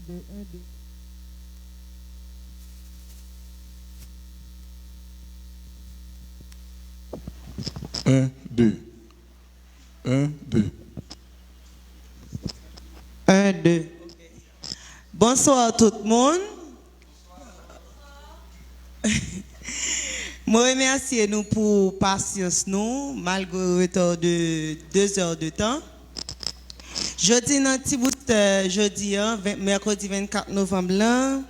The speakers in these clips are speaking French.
Un, deux. Un, deux. Un, deux. Bonsoir tout le monde. Je remercie nous pour patience nous, malgré le retard de 2 heures de temps. Jeudi, dans petit bout jeudi, mercredi 24 novembre, là,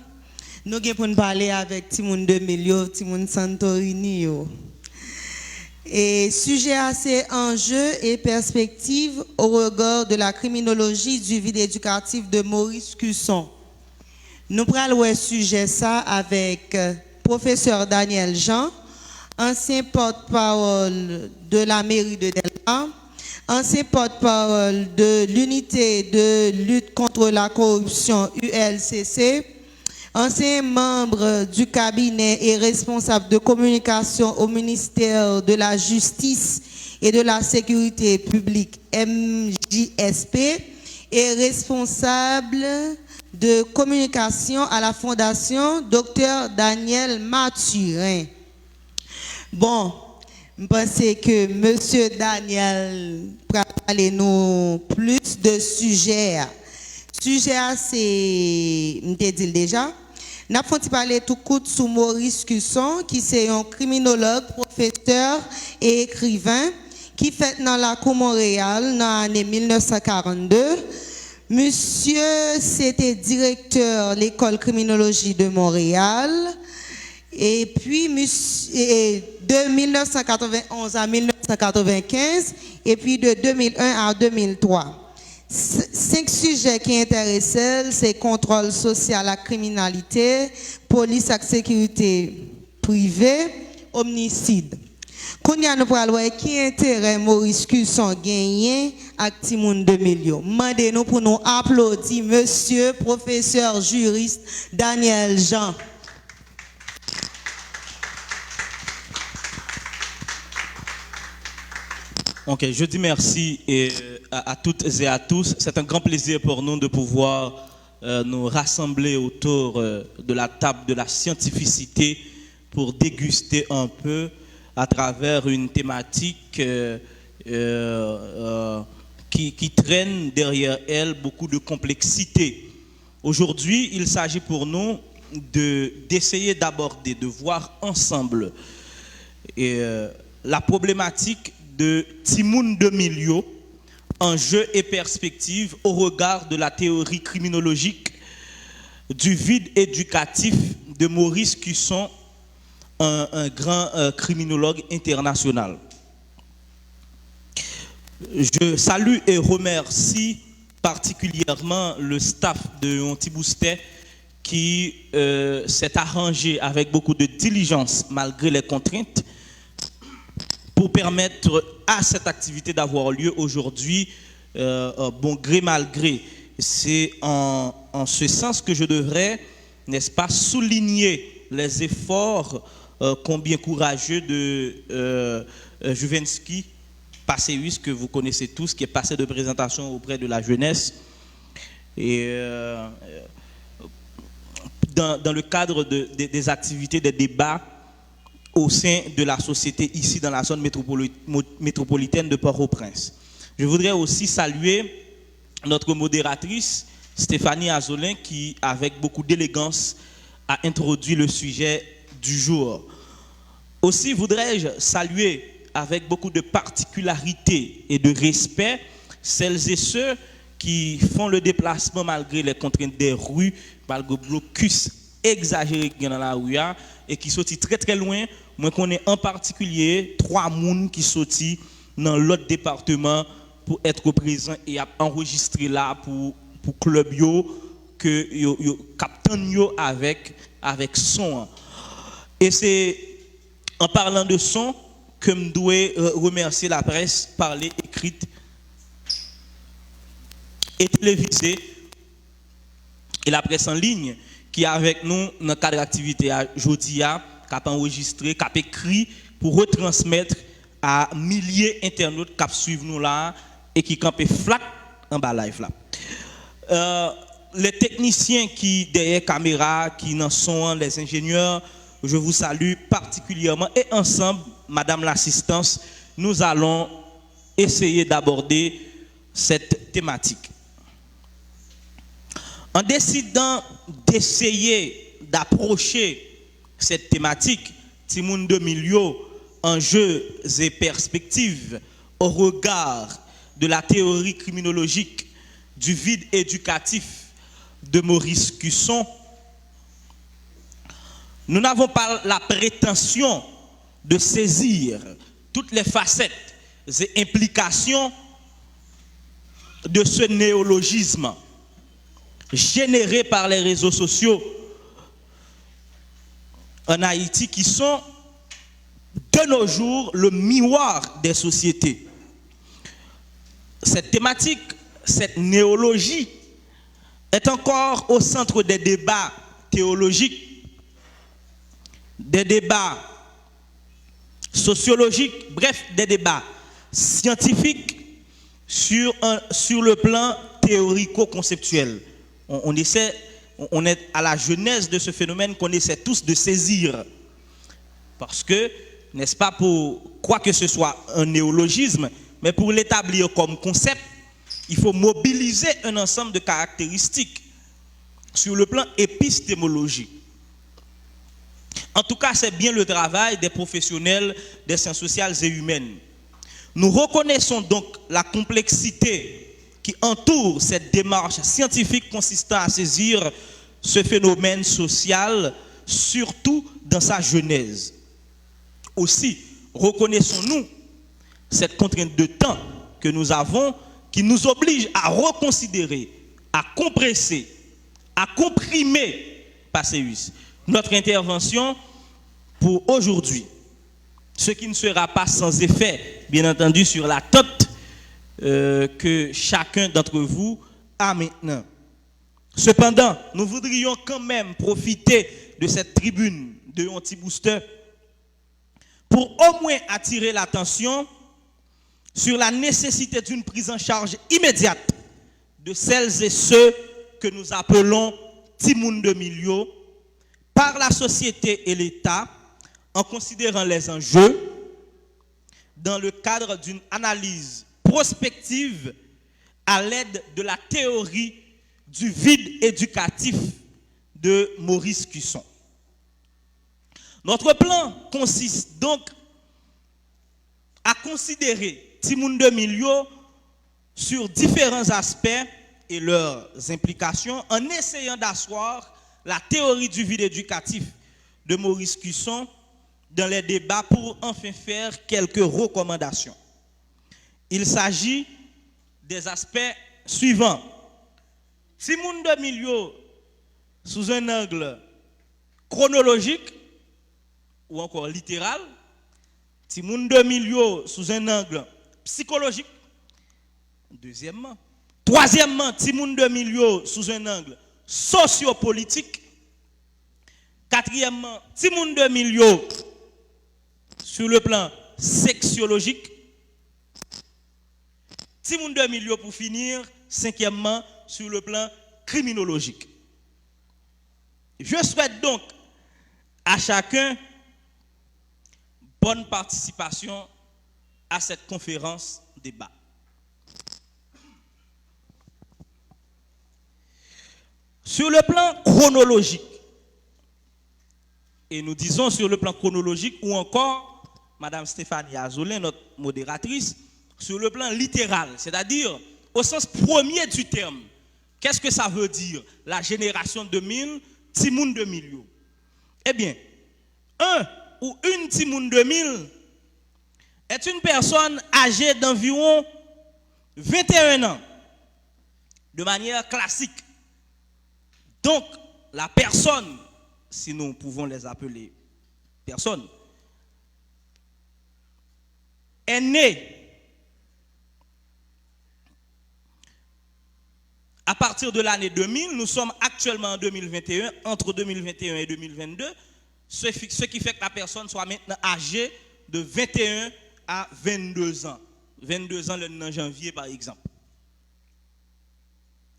nous allons pour nous parler avec Timoun 2000, Timoun Santorini. Et sujet assez enjeux et perspectives au regard de la criminologie du vide éducatif de Maurice Cusson. Nous prenons le sujet ça avec professeur Daniel Jean, ancien porte-parole de la mairie de Delma, ancien porte-parole de l'unité de lutte contre la corruption ULCC, ancien membre du cabinet et responsable de communication au ministère de la Justice et de la Sécurité publique MJSP et responsable de communication à la Fondation Dr Daniel Mathurin. Bon, je pense que M. Daniel va parler nous plus de sujets. Sujet, c'est, je t'ai dit déjà, nous avons parlé tout coup sur Maurice Cusson, qui est un criminologue, professeur et écrivain, qui fait dans la Cour Montréal dans l'année 1942. Monsieur, c'était directeur de l'école criminologie de Montréal. Et puis, de 1991 à 1995, et puis de 2001 à 2003. 5 sujets qui intéressent, c'est contrôle social à la criminalité, police à sécurité privée, homicide. Quand nous parlons qui intérêt Maurice Cusson gagné à Timoun 2000. Mandez-nous pour nous applaudir monsieur professeur juriste Daniel Jean. Ok, je dis merci à toutes et à tous. C'est un grand plaisir pour nous de pouvoir nous rassembler autour de la table de la scientificité pour déguster un peu à travers une thématique qui traîne derrière elle beaucoup de complexité. Aujourd'hui, il s'agit pour nous d'essayer d'aborder, de voir ensemble la problématique de Timoun 2000, enjeux et perspectives au regard de la théorie criminologique du vide éducatif de Maurice Cusson, un grand criminologue international. Je salue et remercie particulièrement le staff de Antiboustet qui s'est arrangé avec beaucoup de diligence malgré les contraintes pour permettre à cette activité d'avoir lieu aujourd'hui, bon gré mal gré. C'est en ce sens que je devrais, n'est-ce pas, souligner les efforts combien courageux de Juvensky, Passéus, que vous connaissez tous, qui est passé de présentation auprès de la jeunesse. Et dans le cadre des activités, des débats, au sein de la société ici dans la zone métropolitaine de Port-au-Prince. Je voudrais aussi saluer notre modératrice Stéphanie Azolin qui, avec beaucoup d'élégance, a introduit le sujet du jour. Aussi voudrais-je saluer avec beaucoup de particularité et de respect celles et ceux qui font le déplacement malgré les contraintes des rues, malgré le blocus exagéré dans la rue et qui sortent très très loin. Moi, je connais en particulier 3 personnes qui sont dans l'autre département pour être présents et enregistrer là pour club que yo captant yo avec son. Et c'est en parlant de son que je dois remercier la presse parlée, écrite et télévisée et la presse en ligne qui est avec nous dans le cadre d'activité aujourd'hui, qui a enregistré, qui a écrit pour retransmettre à milliers d'internautes qui suivent nous là et qui campent flat en bas live là. les techniciens qui derrière caméra, qui n'en sont, les ingénieurs, je vous salue particulièrement. Et ensemble, Madame l'assistance, nous allons essayer d'aborder cette thématique. En décidant d'essayer d'approcher cette thématique, Timoun de Milio, enjeux et perspectives au regard de la théorie criminologique du vide éducatif de Maurice Cusson, nous n'avons pas la prétention de saisir toutes les facettes et implications de ce néologisme généré par les réseaux sociaux en Haïti qui sont de nos jours le miroir des sociétés. Cette thématique, cette néologie est encore au centre des débats théologiques, des débats sociologiques, bref, des débats scientifiques sur le plan théorico-conceptuel. On est à la genèse de ce phénomène qu'on essaie tous de saisir. Parce que, n'est-ce pas, pour quoi que ce soit un néologisme, mais pour l'établir comme concept, il faut mobiliser un ensemble de caractéristiques sur le plan épistémologique. En tout cas, c'est bien le travail des professionnels des sciences sociales et humaines. Nous reconnaissons donc la complexité qui entoure cette démarche scientifique consistant à saisir ce phénomène social, surtout dans sa genèse. Aussi, reconnaissons-nous cette contrainte de temps que nous avons qui nous oblige à reconsidérer, à compresser, à comprimer, Passéus, notre intervention pour aujourd'hui. Ce qui ne sera pas sans effet, bien entendu, sur l'attente que chacun d'entre vous a maintenant. Cependant, nous voudrions quand même profiter de cette tribune de Anti-Booster pour au moins attirer l'attention sur la nécessité d'une prise en charge immédiate de celles et ceux que nous appelons Timoun de Milio par la société et l'État en considérant les enjeux dans le cadre d'une analyse prospective à l'aide de la théorie du vide éducatif de Maurice Cusson. Notre plan consiste donc à considérer Timoun de Milio sur différents aspects et leurs implications en essayant d'asseoir la théorie du vide éducatif de Maurice Cusson dans les débats pour enfin faire quelques recommandations. Il s'agit des aspects suivants. Timoun de Milio sous un angle chronologique ou encore littéral, Timoun de Milio sous un angle psychologique, deuxièmement. Troisièmement, Timoun de Milio sous un angle sociopolitique. Quatrièmement, Timoun de Milio sur le plan sexologique. Timoun de Milio pour finir, cinquièmement, sur le plan criminologique. Je souhaite donc à chacun bonne participation à cette conférence débat. Sur le plan chronologique, et nous disons sur le plan chronologique ou encore, Madame Stéphanie Azolin, notre modératrice, sur le plan littéral, c'est-à-dire au sens premier du terme. Qu'est-ce que ça veut dire, la génération 2000, Timoun de Milio? Eh bien, un ou une Timoun 2000 est une personne âgée d'environ 21 ans, de manière classique. Donc, la personne, si nous pouvons les appeler personnes, est née à partir de l'année 2000, nous sommes actuellement en 2021, entre 2021 et 2022, ce qui fait que la personne soit maintenant âgée de 21 à 22 ans. 22 ans le 9 janvier par exemple.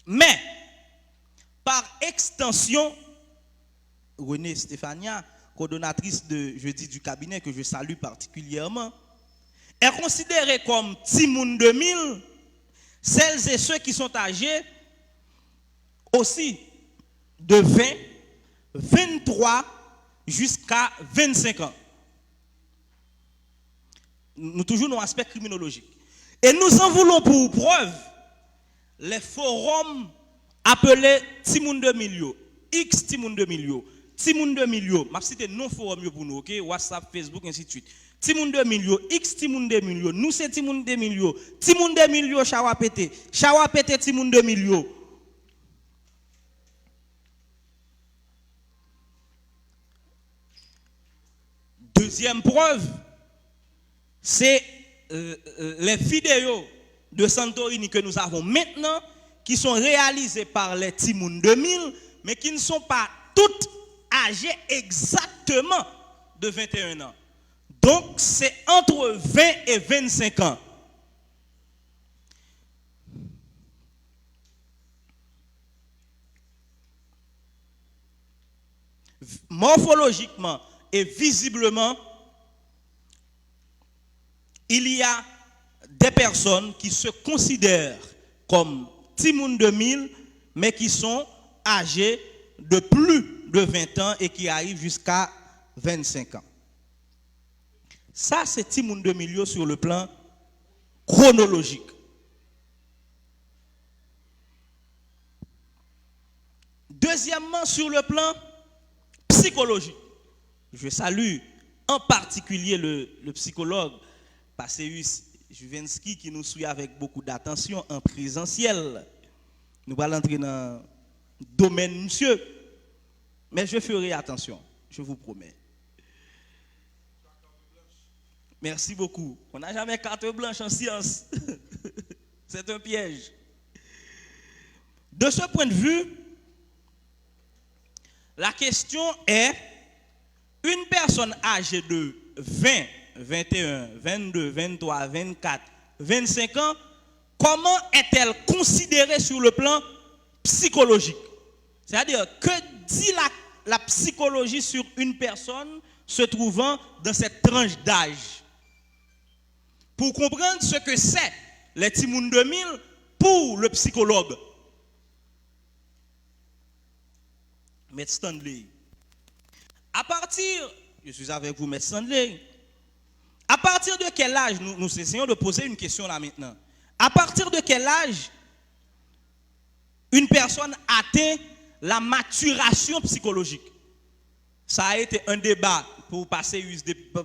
Mais, par extension, Renée Stéphania, coordonnatrice de jeudi du cabinet que je salue particulièrement, est considérée comme Timoun 2000, celles et ceux qui sont âgés aussi de 20, 23 jusqu'à 25 ans. Nous toujours dans l'aspect criminologique. Et nous en voulons pour preuve les forums appelés Timoun 2000, X Timoun 2000, Timoun 2000, je vais citer non forum pour nous, ok? WhatsApp, Facebook, ainsi de suite. Timoun 2000, X Timoun 2000, nous c'est Timoun 2000, Timoun 2000, Chawapete, Chawapete Timoun 2000. Deuxième preuve, c'est les vidéos de Santorini que nous avons maintenant, qui sont réalisées par les Timoun 2000, mais qui ne sont pas toutes âgées exactement de 21 ans. Donc, c'est entre 20 et 25 ans. Morphologiquement et visiblement, il y a des personnes qui se considèrent comme Timoun 2000, mais qui sont âgées de plus de 20 ans et qui arrivent jusqu'à 25 ans. Ça, c'est Timoun 2000 sur le plan chronologique. Deuxièmement, sur le plan psychologique, je salue en particulier le psychologue Passeus Juvensky qui nous suit avec beaucoup d'attention en présentiel. Nous allons entrer dans le domaine, monsieur, mais je ferai attention, je vous promets. Merci beaucoup. On n'a jamais carte blanche en science. C'est un piège. De ce point de vue, la question est, une personne âgée de 20, 21, 22, 23, 24, 25 ans, comment est-elle considérée sur le plan psychologique? C'est-à-dire, que dit la psychologie sur une personne se trouvant dans cette tranche d'âge? Pour comprendre ce que c'est les Timoun 2000 pour le psychologue. Maître Stanley. À partir, je suis avec vous, Maître Stanley. À partir de quel âge, nous essayons de poser une question là maintenant. À partir de quel âge une personne atteint la maturation psychologique? Ça a été un débat pour passer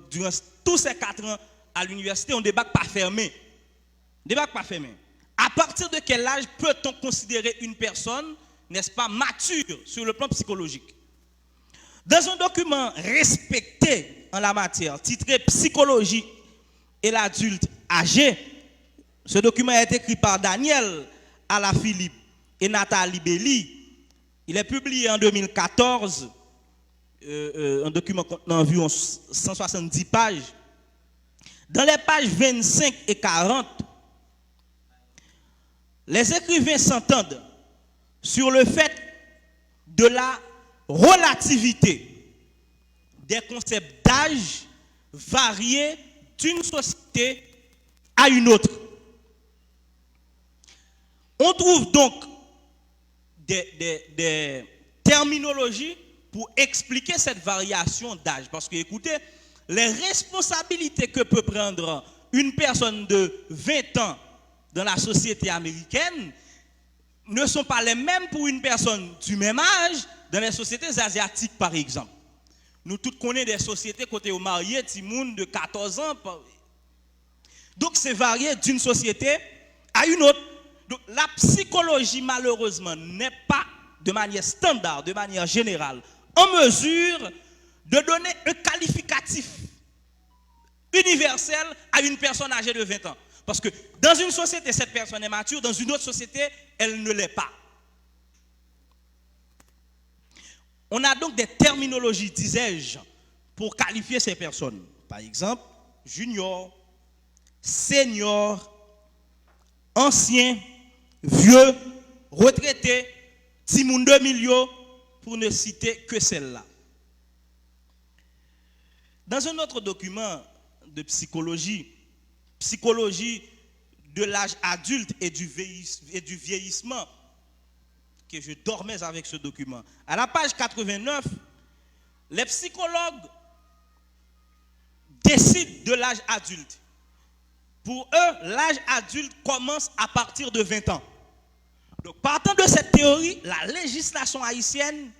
durant tous ces 4 ans à l'université, un débat pas fermé. Débat pas fermé. À partir de quel âge peut-on considérer une personne, n'est-ce pas, mature sur le plan psychologique? Dans un document respecté en la matière, titré Psychologie et l'adulte âgé, ce document a été écrit par Daniel Alaphilippe et Nathalie Belli. Il est publié en 2014, un document contenant environ 170 pages. Dans les pages 25 et 40, les écrivains s'entendent sur le fait de la relativité des concepts d'âge variés d'une société à une autre. On trouve donc des terminologies pour expliquer cette variation d'âge. Parce que, écoutez, les responsabilités que peut prendre une personne de 20 ans dans la société américaine ne sont pas les mêmes pour une personne du même âge dans les sociétés asiatiques, par exemple. Nous tous connaissons des sociétés côté au marié, Timoun de 14 ans. Donc c'est varié d'une société à une autre. Donc la psychologie, malheureusement, n'est pas de manière standard, de manière générale, en mesure de donner un qualificatif universel à une personne âgée de 20 ans. Parce que dans une société, cette personne est mature, dans une autre société, elle ne l'est pas. On a donc des terminologies, disais-je, pour qualifier ces personnes. Par exemple, junior, senior, ancien, vieux, retraité, Timoun 2000 pour ne citer que celle-là. Dans un autre document de psychologie de l'âge adulte et du vieillissement, que je dormais avec ce document. À la page 89, les psychologues décident de l'âge adulte. Pour eux, l'âge adulte commence à partir de 20 ans. Donc, partant de cette théorie, la législation haïtienne,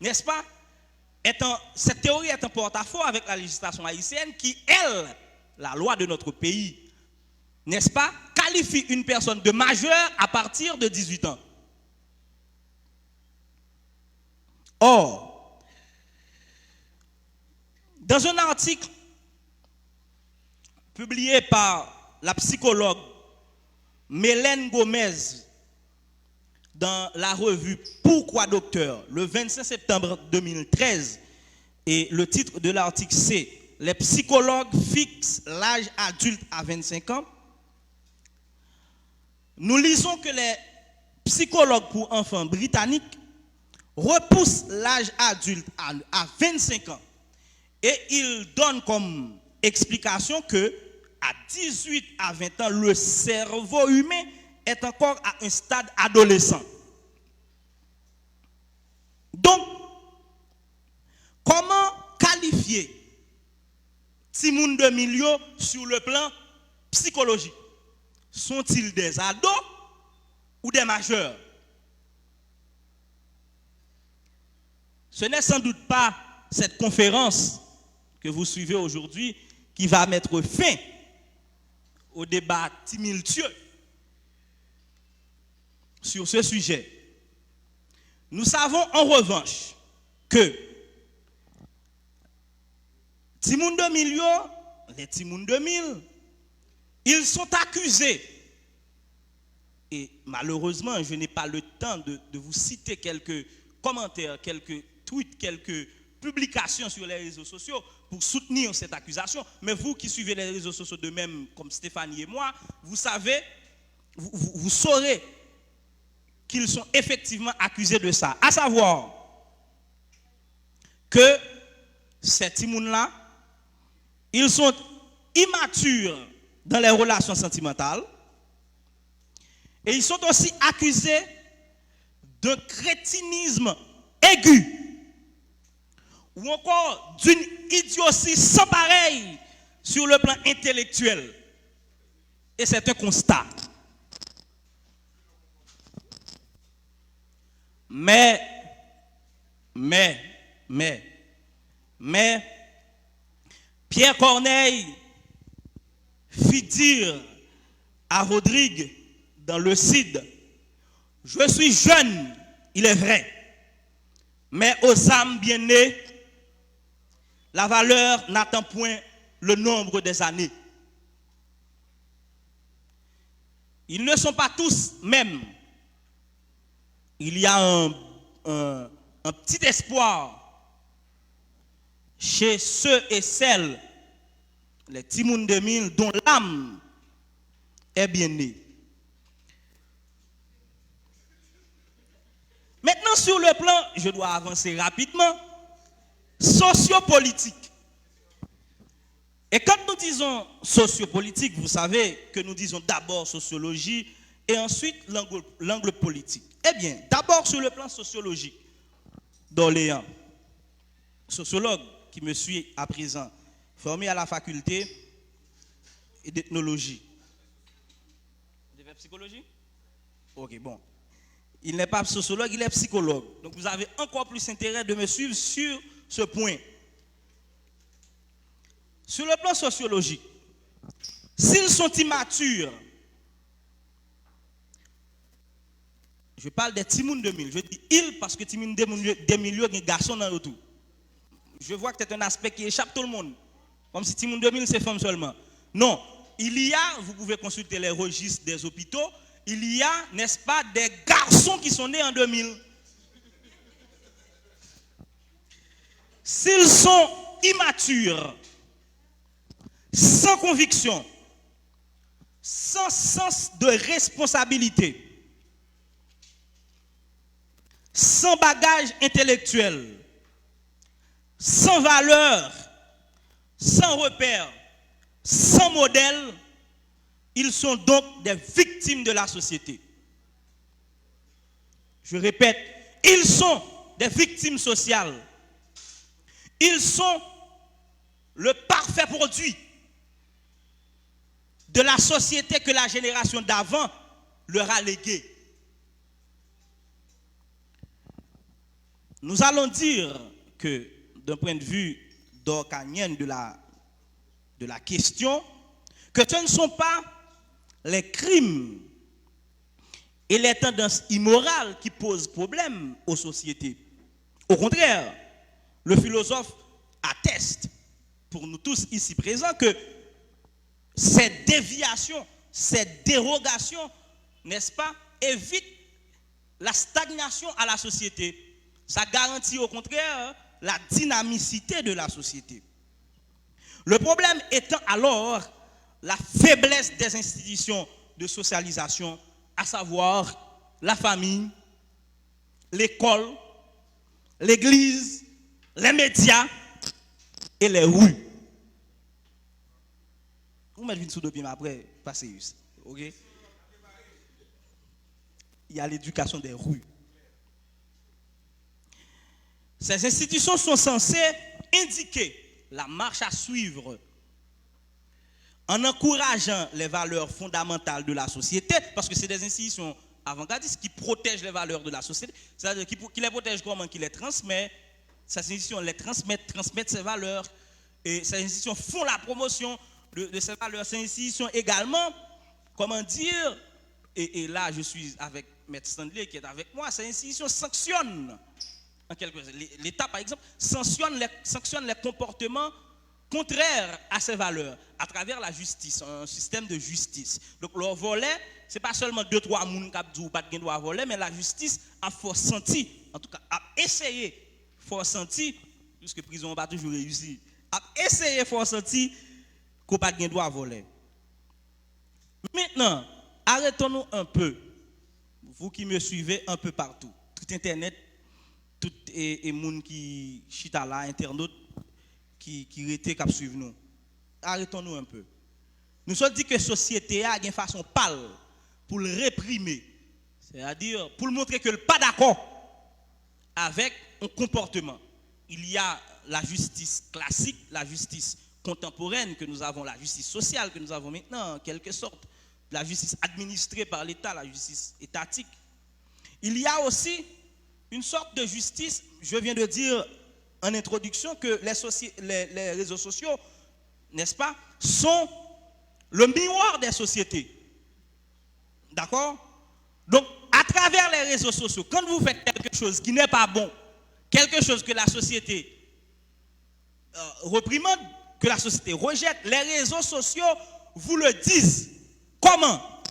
n'est-ce pas, cette théorie est en porte-à-faux avec la législation haïtienne qui, elle, la loi de notre pays, n'est-ce pas, qualifie une personne de majeure à partir de 18 ans. Or, dans un article publié par la psychologue Mélène Gomez dans la revue Pourquoi Docteur, le 25 septembre 2013, et le titre de l'article c'est « Les psychologues fixent l'âge adulte à 25 ans », nous lisons que les psychologues pour enfants britanniques repoussent l'âge adulte à 25 ans et ils donnent comme explication que à 18 à 20 ans, le cerveau humain est encore à un stade adolescent. Donc, comment qualifier Timoun de Milio sur le plan psychologique? Sont-ils des ados ou des majeurs? Ce n'est sans doute pas cette conférence que vous suivez aujourd'hui qui va mettre fin au débat tumultueux sur ce sujet. Nous savons en revanche que Timoun 2000, les Timoun 2000, ils sont accusés. Et malheureusement, je n'ai pas le temps de vous citer quelques commentaires, quelques tweets, quelques publications sur les réseaux sociaux pour soutenir cette accusation. Mais vous qui suivez les réseaux sociaux de même, comme Stéphanie et moi, vous savez, vous saurez qu'ils sont effectivement accusés de ça. À savoir que ces timouns-là, ils sont immatures dans les relations sentimentales et ils sont aussi accusés de crétinisme aigu ou encore d'une idiotie sans pareil sur le plan intellectuel. Et c'est un constat. Mais, Pierre Corneille fit dire à Rodrigue dans le CID, je suis jeune, il est vrai, mais aux âmes bien nées, la valeur n'attend point le nombre des années. Ils ne sont pas tous mêmes. Il y a un petit espoir chez ceux et celles, les Timoun 2000, dont l'âme est bien née. Maintenant, sur le plan, je dois avancer rapidement, sociopolitique. Et quand nous disons sociopolitique, vous savez que nous disons d'abord sociologie et ensuite l'angle politique. Eh bien, d'abord sur le plan sociologique, d'Orléans, sociologue qui me suit à présent, formé à la faculté d'ethnologie. Vous avez psychologie? Ok, bon. Il n'est pas sociologue, il est psychologue. Donc vous avez encore plus intérêt de me suivre sur ce point. Sur le plan sociologique, s'ils sont immatures, je parle des Timoun 2000, je dis ils parce que Timoun 2000, il y a des garçons dans le tout. Je vois que c'est un aspect qui échappe tout le monde. Comme si Timoun 2000 c'est femmes seulement. Non, il y a, vous pouvez consulter les registres des hôpitaux, il y a, n'est-ce pas, des garçons qui sont nés en 2000. S'ils sont immatures, sans conviction, sans sens de responsabilité, sans bagage intellectuel, sans valeur, sans repère, sans modèle, ils sont donc des victimes de la société. Je répète, ils sont des victimes sociales. Ils sont le parfait produit de la société que la génération d'avant leur a léguée. Nous allons dire que, d'un point de vue d'orcanien de la question, que ce ne sont pas les crimes et les tendances immorales qui posent problème aux sociétés. Au contraire, le philosophe atteste pour nous tous ici présents que ces déviations, ces dérogations, n'est-ce pas, évitent la stagnation à la société. Ça garantit au contraire la dynamicité de la société. Le problème étant alors la faiblesse des institutions de socialisation, à savoir la famille, l'école, l'église, les médias et les rues. Vous mettez une sous de pied après, passez. Ok? Il y a l'éducation des rues. Ces institutions sont censées indiquer la marche à suivre en encourageant les valeurs fondamentales de la société, parce que c'est des institutions avant-gardistes qui protègent les valeurs de la société, c'est-à-dire qui les protègent comment, qui les transmet. Ces institutions les transmettent ces valeurs, et ces institutions font la promotion de ces valeurs. Ces institutions également, comment dire, et là je suis avec Maître Stanley qui est avec moi, ces institutions sanctionnent, en quelque sorte, l'État par exemple, sanctionne les comportements contraires à ces valeurs à travers la justice, un système de justice. Donc leur volet, ce n'est pas seulement 2-3 personnes qui disent pas de droit voler, mais la justice a fort senti, en tout cas a essayé fort senti, puisque prison n'a pas toujours réussi, a essayé fort senti qu'on n'a pas de droit voler. Maintenant, arrêtons-nous un peu, vous qui me suivez un peu partout, tout Internet, tout et monde qui chita là, internaute, qui était cap suivre nous. Arrêtons-nous un peu. Nous sommes dit que la société a une façon pâle pour le réprimer. C'est-à-dire pour montrer qu'elle n'est pas d'accord avec un comportement. Il y a la justice classique, la justice contemporaine que nous avons, la justice sociale que nous avons maintenant, en quelque sorte, la justice administrée par l'État, la justice étatique. Il y a aussi une sorte de justice, je viens de dire en introduction que les réseaux sociaux, n'est-ce pas, sont le miroir des sociétés. D'accord? Donc, à travers les réseaux sociaux, quand vous faites quelque chose qui n'est pas bon, quelque chose que la société réprimande, que la société rejette, les réseaux sociaux vous le disent. Comment?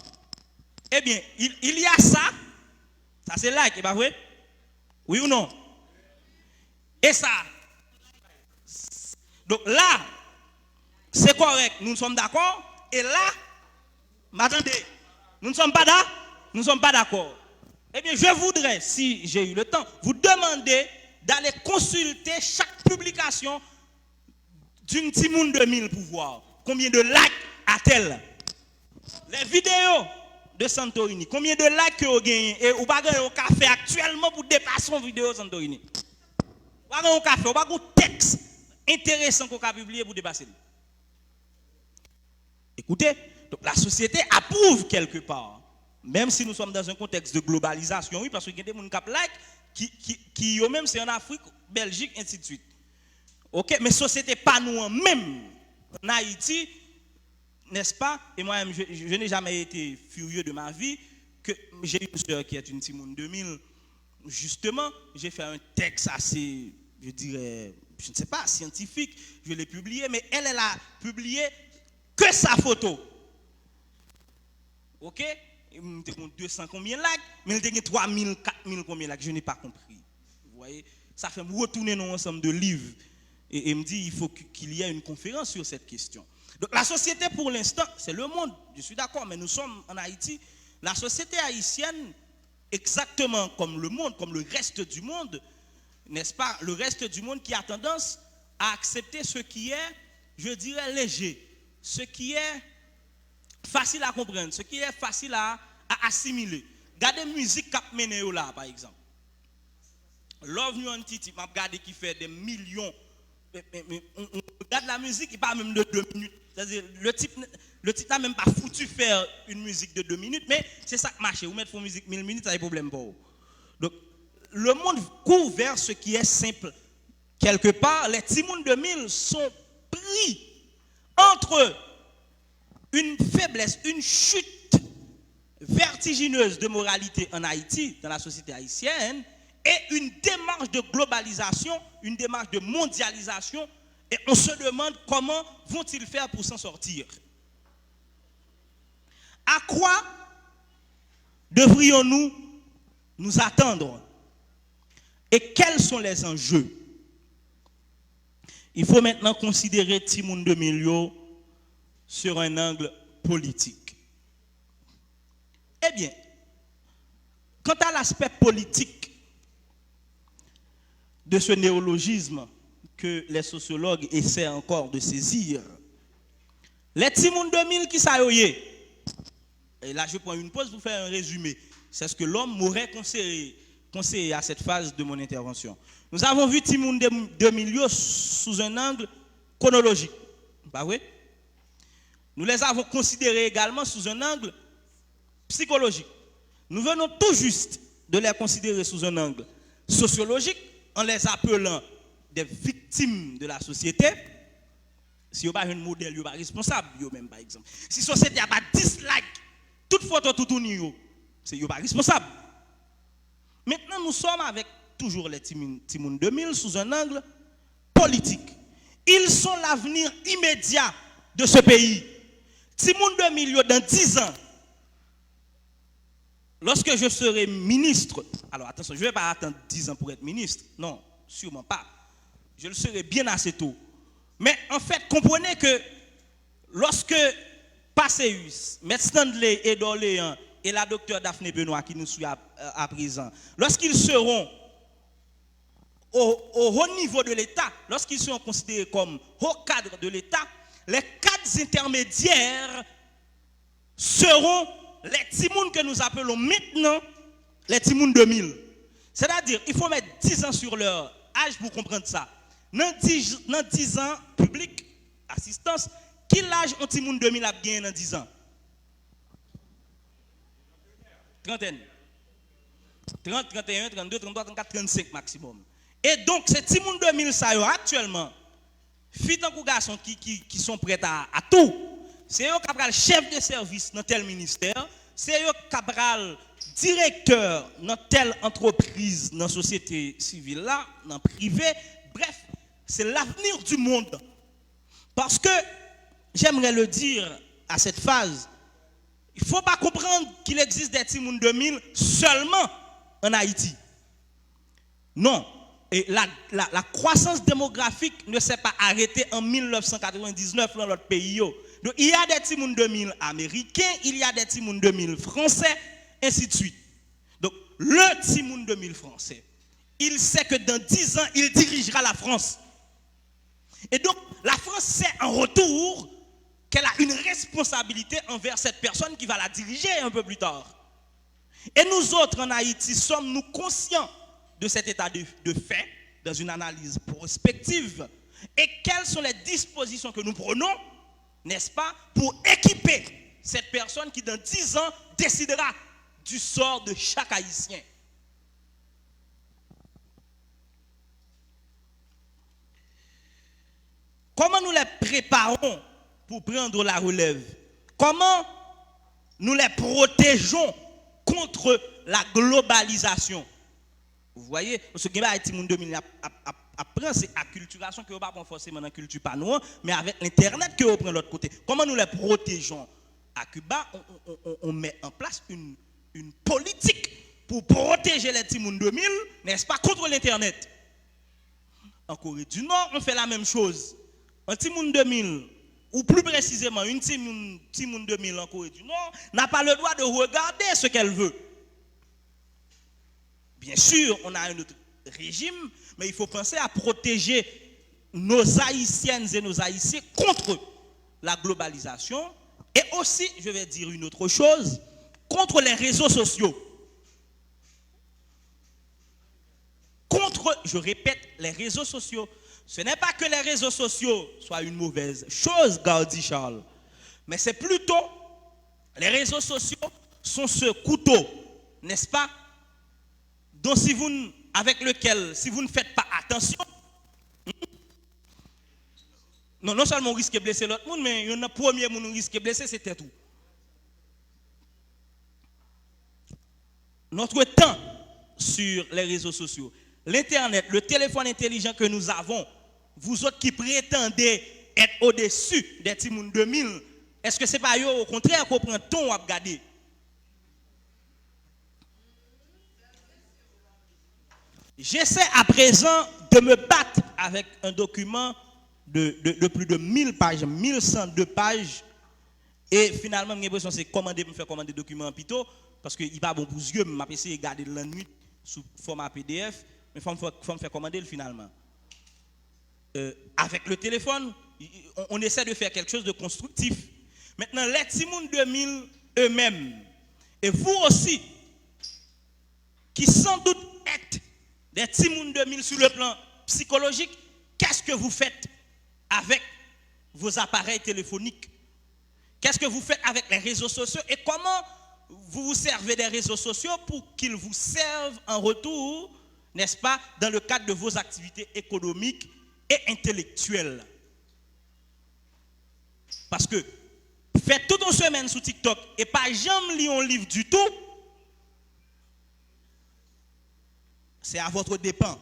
Eh bien, il y a ça c'est like, c'est pas vrai? Oui ou non? Et ça, donc là, c'est correct, nous sommes d'accord. Et là, m'attendez, nous ne sommes pas d'accord. Eh bien, je voudrais, si j'ai eu le temps, vous demander d'aller consulter chaque publication d'une Timoun 2000 pour voir combien de likes a-t-elle. Les vidéos de Santorini, combien de likes que vous gagnez et vous avez un café actuellement pour dépasser une vidéo de Santorini. Vous avez un café, vous avez un texte intéressant qu'on a publié pour dépasser. Écoutez, donc la société approuve quelque part, même si nous sommes dans un contexte de globalisation, oui, parce qu'il y a des gens qui eux-mêmes, c'est en Afrique, Belgique, ainsi de suite. Ok, mais société pas nous-mêmes, en Haïti, n'est-ce pas? Et moi-même, je n'ai jamais été furieux de ma vie, que j'ai une soeur qui est une Timoun 2000, justement, j'ai fait un texte assez, je dirais, je ne sais pas, scientifique, je l'ai publié, mais elle a publié que sa photo. Ok? Il me dit 200 combien de likes, mais il me dit 3000, 4000 combien de likes, je n'ai pas compris. Vous voyez? Ça fait me retourner dans un ensemble de livres et me dit il faut qu'il y ait une conférence sur cette question. Donc la société pour l'instant, c'est le monde, je suis d'accord, mais nous sommes en Haïti. La société haïtienne exactement comme le monde, comme le reste du monde, n'est-ce pas, le reste du monde qui a tendance à accepter ce qui est, je dirais, léger, ce qui est facile à comprendre, ce qui est facile à assimiler. Regardez la musique qu'a mené là, par exemple. Love New Entity, m'a regardé qui fait des millions. On regarde la musique, il parle même de 2 minutes. C'est-à-dire, le type n'a même pas foutu faire une musique de 2 minutes, mais c'est ça qui marche. Vous mettez une musique 1000 minutes, ça a des problèmes pour vous. Donc, le monde court vers ce qui est simple. Quelque part, les Timoun 2000 sont pris entre une faiblesse, une chute vertigineuse de moralité en Haïti, dans la société haïtienne, et une démarche de globalisation, une démarche de mondialisation, et on se demande comment vont-ils faire pour s'en sortir. À quoi devrions-nous nous attendre? Et quels sont les enjeux? Il faut maintenant considérer Timoun 2000 sur un angle politique. Eh bien, quant à l'aspect politique de ce néologisme que les sociologues essaient encore de saisir, les Timoun 2000 qui s'ayoye, et là je prends une pause pour faire un résumé, c'est ce que l'homme m'aurait conseillé à cette phase de mon intervention. Nous avons vu Timoun 2000 sous un angle chronologique, pas vrai? Nous les avons considérés également sous un angle psychologique. Nous venons tout juste de les considérer sous un angle sociologique en les appelant des victimes de la société. Si vous n'avez pas un modèle, vous n'êtes pas responsable, même par exemple. Si la société n'a pas dislike, toute photo, tout tourne, c'est vous pas responsable. Maintenant, nous sommes avec toujours les Timoun 2000 sous un angle politique. Ils sont l'avenir immédiat de ce pays. Timoun 2000 dans 10 ans, lorsque je serai ministre, alors attention, je ne vais pas attendre 10 ans pour être ministre, non, sûrement pas. Je le serai bien assez tôt. Mais en fait, comprenez que lorsque Passeus, M. Stanley Edorléan et la docteure Daphné Benoît qui nous suit à présent, lorsqu'ils seront au haut niveau de l'État, lorsqu'ils seront considérés comme haut cadre de l'État, les cadres intermédiaires seront les Timoun que nous appelons maintenant les Timoun 2000. C'est-à-dire, il faut mettre 10 ans sur leur âge pour comprendre ça. Dans 10 ans, public, assistance, quel âge ont Timoun 2000 a gagné dans 10 ans? Trentaine. 30, 31, 32, 33, 34, 35 maximum. Et donc, ces Timoun 2000 ça y est actuellement, filles et garçons qui sont prêts à tout. C'est eux qui sont chef de service dans tel ministère, c'est eux qui sont directeur dans telle entreprise, dans la société civile là, dans le privé. Bref, c'est l'avenir du monde. Parce que, j'aimerais le dire à cette phase, il ne faut pas comprendre qu'il existe des Timoun 2000 seulement en Haïti. Non. Et la croissance démographique ne s'est pas arrêtée en 1999 dans notre pays. Donc, il y a des Timoun 2000 américains, il y a des Timoun 2000 français, ainsi de suite. Donc, le Timoun 2000 français, il sait que dans 10 ans, il dirigera la France. Et donc, la France sait en retour qu'elle a une responsabilité envers cette personne qui va la diriger un peu plus tard. Et nous autres en Haïti, sommes-nous conscients de cet état de fait, dans une analyse prospective, et quelles sont les dispositions que nous prenons, n'est-ce pas, pour équiper cette personne qui dans 10 ans décidera du sort de chaque Haïtien. Comment nous les préparons pour prendre la relève? Comment nous les protégeons contre la globalisation? Vous voyez, ce qui va être Timoun 2000 après, c'est acculturation que vous ne pas forcément dans la culture panoua, mais avec l'Internet que vous prenez de l'autre côté. Comment nous les protégeons? À Cuba, on met en place une politique pour protéger les Timoun 2000, n'est-ce pas, contre l'Internet. En Corée du Nord, on fait la même chose. Un Timoun 2000, ou plus précisément, une Timoun 2000 en Corée du Nord, n'a pas le droit de regarder ce qu'elle veut. Bien sûr, on a un autre régime, mais il faut penser à protéger nos Haïtiennes et nos Haïtiens contre la globalisation et aussi, je vais dire une autre chose, contre les réseaux sociaux. Contre, je répète, les réseaux sociaux. Ce n'est pas que les réseaux sociaux soient une mauvaise chose, Gaudi Charles, mais c'est plutôt, les réseaux sociaux sont ce couteau, n'est-ce pas, dont avec lequel, si vous ne faites pas attention, non seulement on risque de blesser l'autre monde, mais le premier monde qui risque de blesser, c'était tout. Notre temps sur les réseaux sociaux, l'Internet, le téléphone intelligent que nous avons, vous autres qui prétendez être au-dessus des Timoun 2000, est-ce que ce n'est pas eux, au contraire, qu'on prend ton à regarder? J'essaie à présent de me battre avec un document de plus de 1000 pages, 1102 pages. Et finalement, j'ai l'impression que c'est me faire commander des documents en pito, parce qu'il n'est pas bon pour les yeux, je vais essayer de garder la nuit sous format PDF, mais il faut me faire commander finalement. Avec le téléphone, on essaie de faire quelque chose de constructif. Maintenant, les Timoun 2000 eux-mêmes, et vous aussi, qui sans doute êtes des Timoun 2000 sur le plan psychologique, qu'est-ce que vous faites avec vos appareils téléphoniques? Qu'est-ce que vous faites avec les réseaux sociaux et comment vous vous servez des réseaux sociaux pour qu'ils vous servent en retour, n'est-ce pas, dans le cadre de vos activités économiques et intellectuelles? Parce que faites toute une semaine sur TikTok et pas jamais lire un livre du tout, c'est à votre dépens.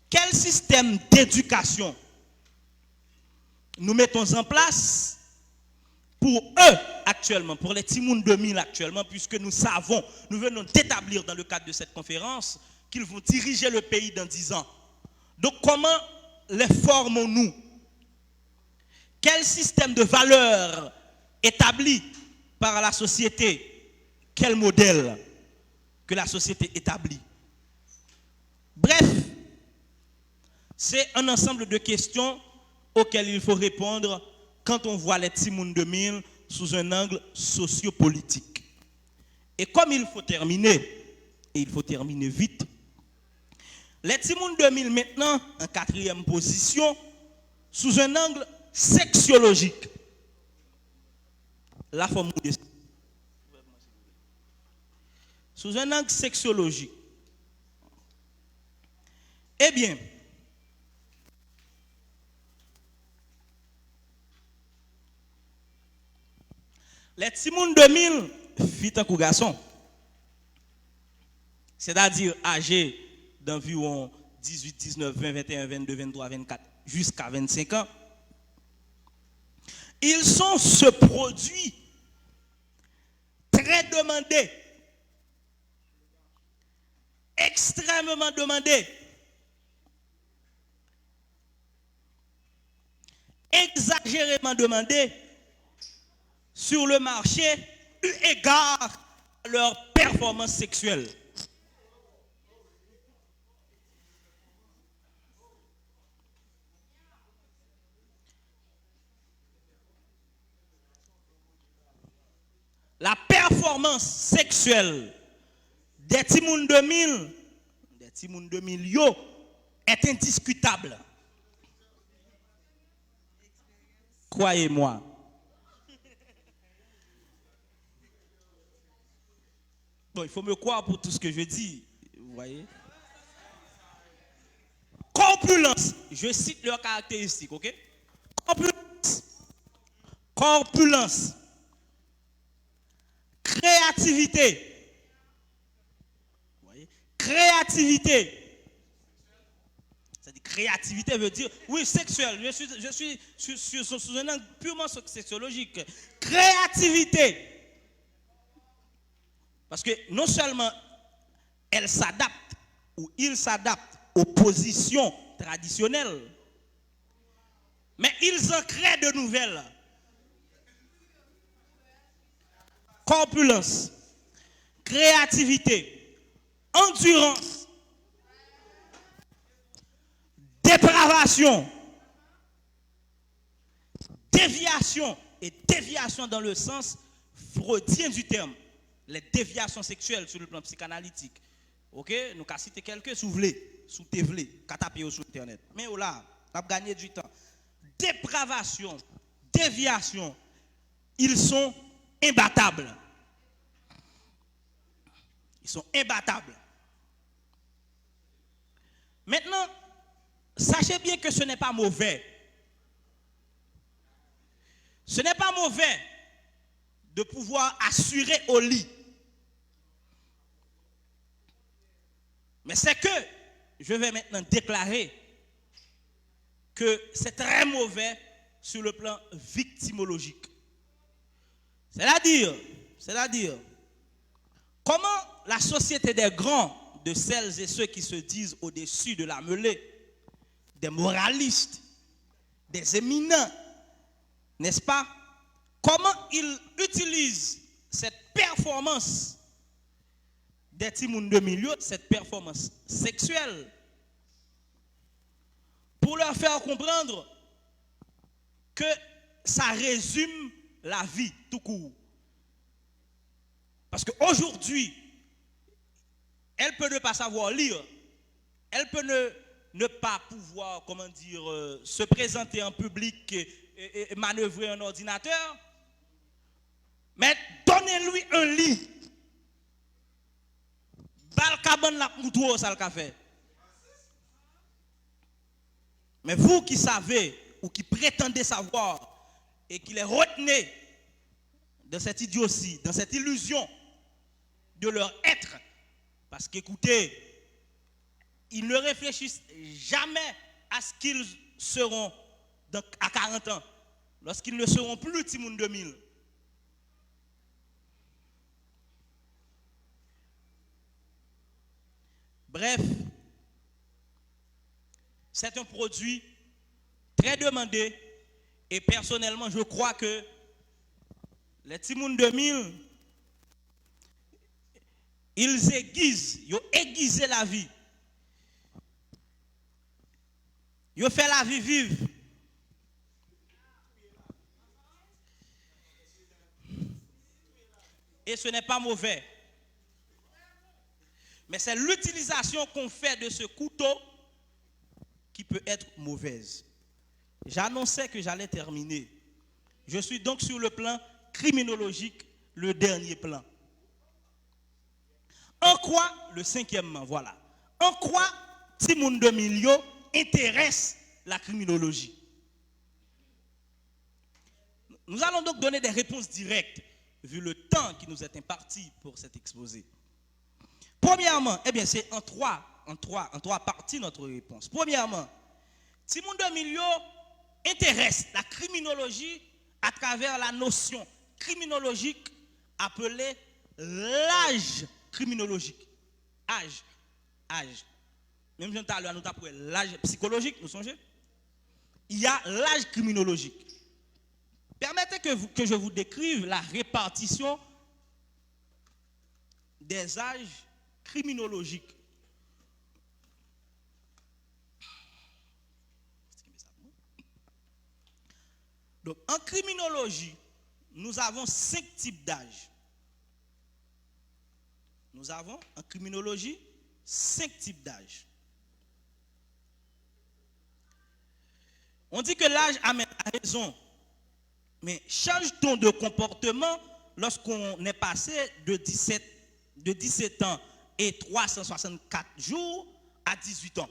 Quel système d'éducation nous mettons en place pour eux actuellement, pour les Timoun 2000 actuellement, puisque nous savons, nous venons d'établir dans le cadre de cette conférence qu'ils vont diriger le pays dans 10 ans. Donc comment les formons-nous? Quel système de valeurs établi par la société? Quel modèle que la société établit? Bref, c'est un ensemble de questions auxquelles il faut répondre quand on voit les Timoun 2000 sous un angle sociopolitique. Et comme il faut terminer, et il faut terminer vite, les Timoun 2000 maintenant en 4e position sous un angle sexologique. La forme sous un angle sexologique. Eh bien, les Timoun 2000, filles en garçon, c'est-à-dire âgés d'environ 18, 19, 20, 21, 22, 23, 24, jusqu'à 25 ans, ils sont ce produit très demandé, extrêmement demandé, exagérément demandé sur le marché eu égard à leur performance sexuelle. La performance sexuelle des Timoun 2000 yo est indiscutable. Croyez-moi. Bon, il faut me croire pour tout ce que je dis, vous voyez. Corpulence, je cite leurs caractéristiques, ok? Corpulence, créativité, vous voyez? Créativité. C'est-à-dire créativité veut dire, oui, sexuel, je suis sous un angle purement sexologique. Créativité. Parce que non seulement elle s'adapte ou il s'adapte aux positions traditionnelles, mais ils en créent de nouvelles. Corpulence, créativité, endurance, dépravation, déviation, et déviation dans le sens freudien du terme, les déviations sexuelles sur le plan psychanalytique. OK, nous avons cité quelques si vous voulez, sous TV, taper sur internet. Mais là, on a gagné du temps. Dépravation, déviation, ils sont imbattables. Ils sont imbattables. Maintenant, sachez bien que ce n'est pas mauvais. Ce n'est pas mauvais de pouvoir assurer au lit. Mais c'est que je vais maintenant déclarer que c'est très mauvais sur le plan victimologique. C'est-à-dire, comment la société des grands, de celles et ceux qui se disent au-dessus de la mêlée, des moralistes, des éminents, n'est-ce pas? Comment ils utilisent cette performance des timouns de milieu, cette performance sexuelle, pour leur faire comprendre que ça résume la vie tout court. Parce qu'aujourd'hui, elle peut ne pas savoir lire, elle peut ne pas pouvoir, se présenter en public et manœuvrer un ordinateur, mais donnez-lui un lit. Balkaban la moutou ça le café. Mais vous qui savez ou qui prétendez savoir et qui les retenez dans cette idiotie, dans cette illusion de leur être, parce qu'écoutez, ils ne réfléchissent jamais à ce qu'ils seront à 40 ans, lorsqu'ils ne seront plus Timoun 2000. Bref, c'est un produit très demandé et personnellement, je crois que les Timoun 2000, ils aiguisent la vie. Ils font la vie vive. Et ce n'est pas mauvais. Mais c'est l'utilisation qu'on fait de ce couteau qui peut être mauvaise. J'annonçais que j'allais terminer. Je suis donc sur le plan criminologique, le dernier plan. En quoi, le cinquièmement, voilà. En quoi Timoun de Milio intéresse la criminologie? Nous allons donc donner des réponses directes, vu le temps qui nous est imparti pour cet exposé. Premièrement, c'est en trois parties notre réponse. Premièrement, Timoun de Milio intéresse la criminologie à travers la notion criminologique appelée l'âge criminologique. Âge. Même si nous avons l'âge psychologique, nous songez? Il y a l'âge criminologique. Permettez que je vous décrive la répartition des âges criminologiques. Donc, en criminologie, nous avons 5 types d'âge. Nous avons en criminologie 5 types d'âge. On dit que l'âge amène à raison, mais change-t-on de comportement lorsqu'on est passé de 17 ans et 364 jours à 18 ans?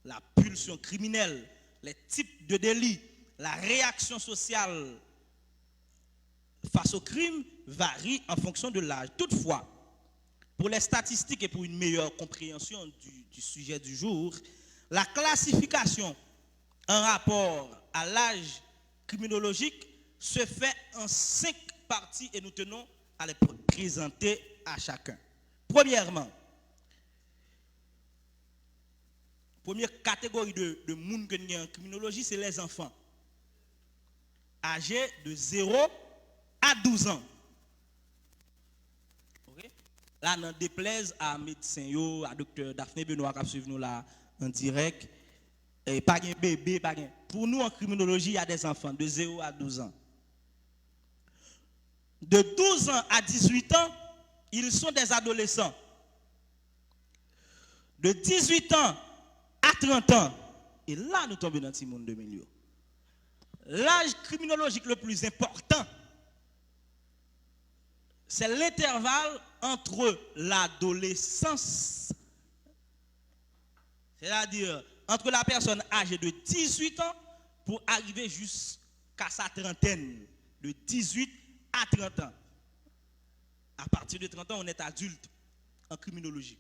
La pulsion criminelle, les types de délits, la réaction sociale face au crime varie en fonction de l'âge. Toutefois, pour les statistiques et pour une meilleure compréhension du sujet du jour, la classification en rapport à l'âge criminologique se fait en 5 parties et nous tenons à les présenter à chacun. Premièrement, première catégorie de monde que nous avons en criminologie, c'est les enfants âgés de 0 à 12 ans. Okay? là, n'en déplaise à médecin, à docteur Daphné Benoît qui suivre nous là en direct. Et pas de bébé, pas de... Pour nous, en criminologie, il y a des enfants de 0 à 12 ans. De 12 ans à 18 ans, ils sont des adolescents. De 18 ans à 30 ans, et là, nous tombons dans le monde de milieu. L'âge criminologique le plus important, c'est l'intervalle entre l'adolescence, c'est-à-dire entre la personne âgée de 18 ans pour arriver jusqu'à sa trentaine, de 18 à 30 ans. À partir de 30 ans, on est adulte en criminologie.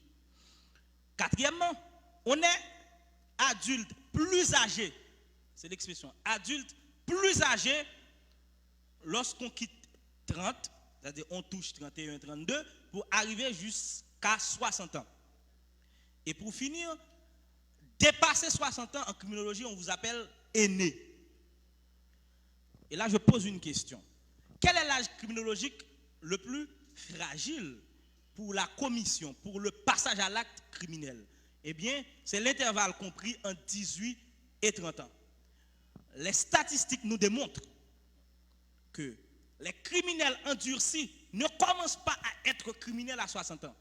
Quatrièmement, on est adulte plus âgé, c'est l'expression, adulte plus âgé lorsqu'on quitte 30, c'est-à-dire on touche 31, 32, pour arriver jusqu'à 60 ans. Et pour finir, dépasser 60 ans en criminologie, on vous appelle aîné. Et là, je pose une question. Quel est l'âge criminologique le plus fragile pour la commission, pour le passage à l'acte criminel? Eh bien, c'est l'intervalle compris entre 18 et 30 ans. Les statistiques nous démontrent que les criminels endurcis ne commencent pas à être criminels à 60 ans.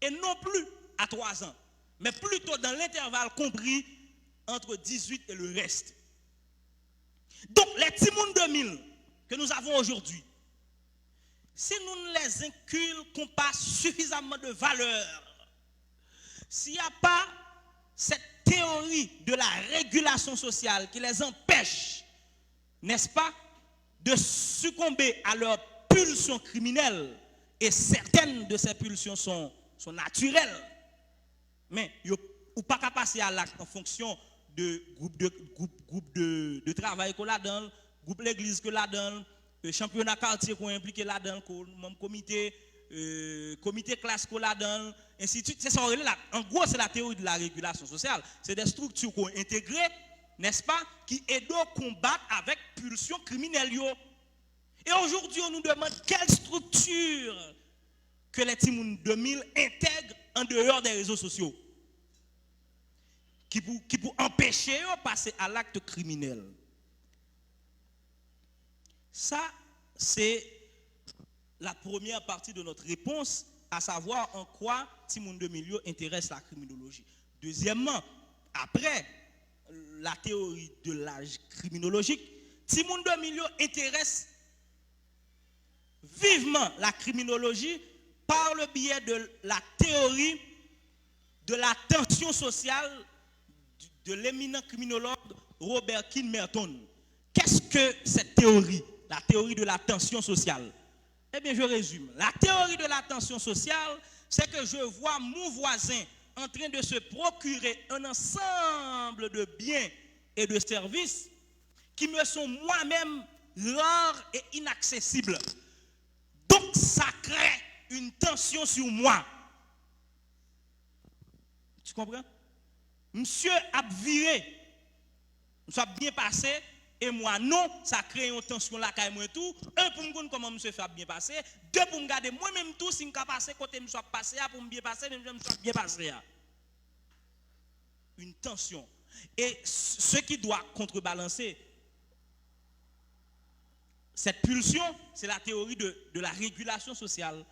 Et non plus à 3 ans. Mais plutôt dans l'intervalle compris entre 18 et le reste. Donc, les Timoun 2000 que nous avons aujourd'hui, si nous ne les inculquons pas suffisamment de valeur, s'il n'y a pas cette théorie de la régulation sociale qui les empêche, n'est-ce pas, de succomber à leurs pulsions criminelles, et certaines de ces pulsions sont naturelles, mais ils ne pas qu'à passer à l'acte en fonction de groupe de travail qu'on a dans, groupe l'église qu'on a dans, championnat quartier qu'on implique là dans, comité classe qu'on a dans, ainsi de suite. C'est ça, en gros, c'est la théorie de la régulation sociale. C'est des structures qu'on intègre, n'est-ce pas, qui aident à combattre avec pulsion criminelle. Et aujourd'hui, on nous demande quelle structure que les Timoun 2000 intègrent en dehors des réseaux sociaux qui pour empêcher de passer à l'acte criminel. Ça, c'est la première partie de notre réponse, à savoir en quoi Timoun 2000 intéresse la criminologie. Deuxièmement, après la théorie de l'âge criminologique, Timoun 2000 intéresse vivement la criminologie par le biais de la théorie de la tension sociale de l'éminent criminologue Robert Keane Merton. Qu'est-ce que cette théorie, la théorie de la tension sociale? Eh bien, je résume. La théorie de la tension sociale, c'est que je vois mon voisin en train de se procurer un ensemble de biens et de services qui me sont moi-même rares et inaccessibles. Donc, ça crée une tension sur moi. Tu comprends? Monsieur a viré, ça a bien passé, et moi non, ça crée une tension là, quand même tout. Un, pour me connaître comment monsieur fait bien passer. Deux, pour me garder moi-même tout, si je suis passé, côté je suis passé, pour me bien passer, même je suis bien passé. Une tension. Et ce qui doit contrebalancer cette pulsion, c'est la théorie de la régulation sociale.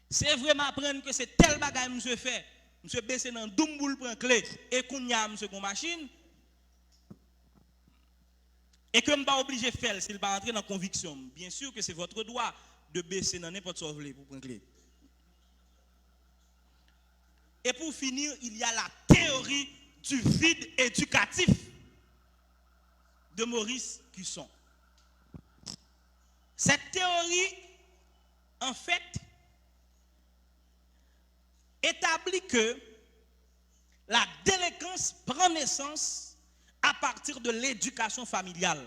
C'est vraiment apprendre que c'est tel bagage que monsieur fait. Monsieur baissé dans Dumboul prend clé et qu'on y a monsieur con machine. Et que je ne suis pas obligé de faire s'il va rentrer dans la conviction. Bien sûr que c'est votre droit de baisser dans n'importe quoi pour prendre clé. Et pour finir, il y a la théorie du vide éducatif de Maurice Cusson. Cette théorie, en fait, établit que la délinquance prend naissance à partir de l'éducation familiale.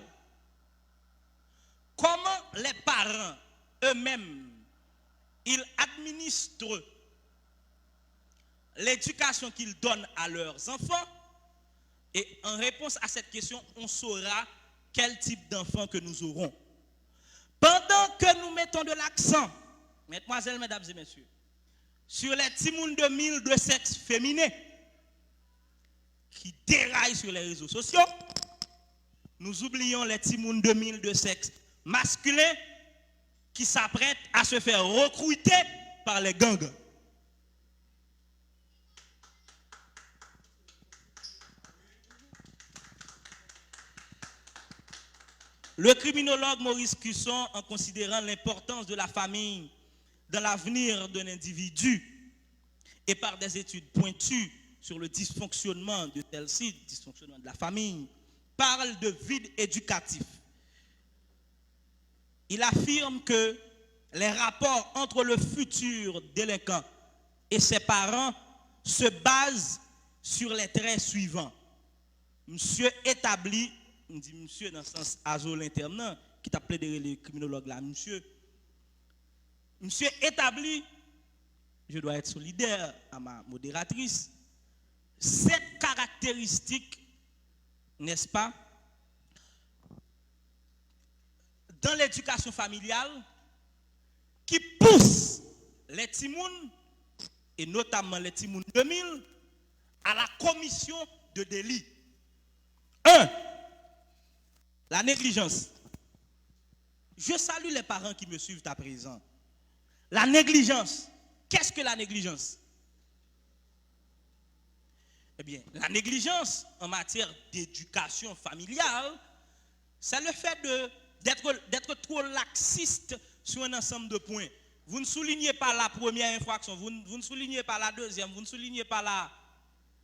Comment les parents eux-mêmes, ils administrent l'éducation qu'ils donnent à leurs enfants, et en réponse à cette question, on saura quel type d'enfant que nous aurons. Pendant que nous mettons de l'accent, mesdemoiselles, mesdames et messieurs, sur les timouns de 1000 de sexe féminin qui déraillent sur les réseaux sociaux. Nous oublions les timouns de 1000 de sexe masculin qui s'apprêtent à se faire recruter par les gangs. Le criminologue Maurice Cusson, en considérant l'importance de la famille dans l'avenir d'un individu et par des études pointues sur le dysfonctionnement de celle-ci, dysfonctionnement de la famille, parle de vide éducatif. Il affirme que les rapports entre le futur délinquant et ses parents se basent sur les traits suivants. Monsieur établit, on dit monsieur dans le sens azo l'internat, qui t'a plaidé les criminologues là, monsieur établit, je dois être solidaire à ma modératrice, cette caractéristique, n'est-ce pas, dans l'éducation familiale, qui pousse les timouns, et notamment les timouns 2000, à la commission de délit. 1. La négligence. Je salue les parents qui me suivent à présent. La négligence. Qu'est-ce que la négligence? Eh bien, la négligence en matière d'éducation familiale, c'est le fait d'être trop laxiste sur un ensemble de points. Vous ne soulignez pas la première infraction, vous ne soulignez pas la deuxième, vous ne soulignez pas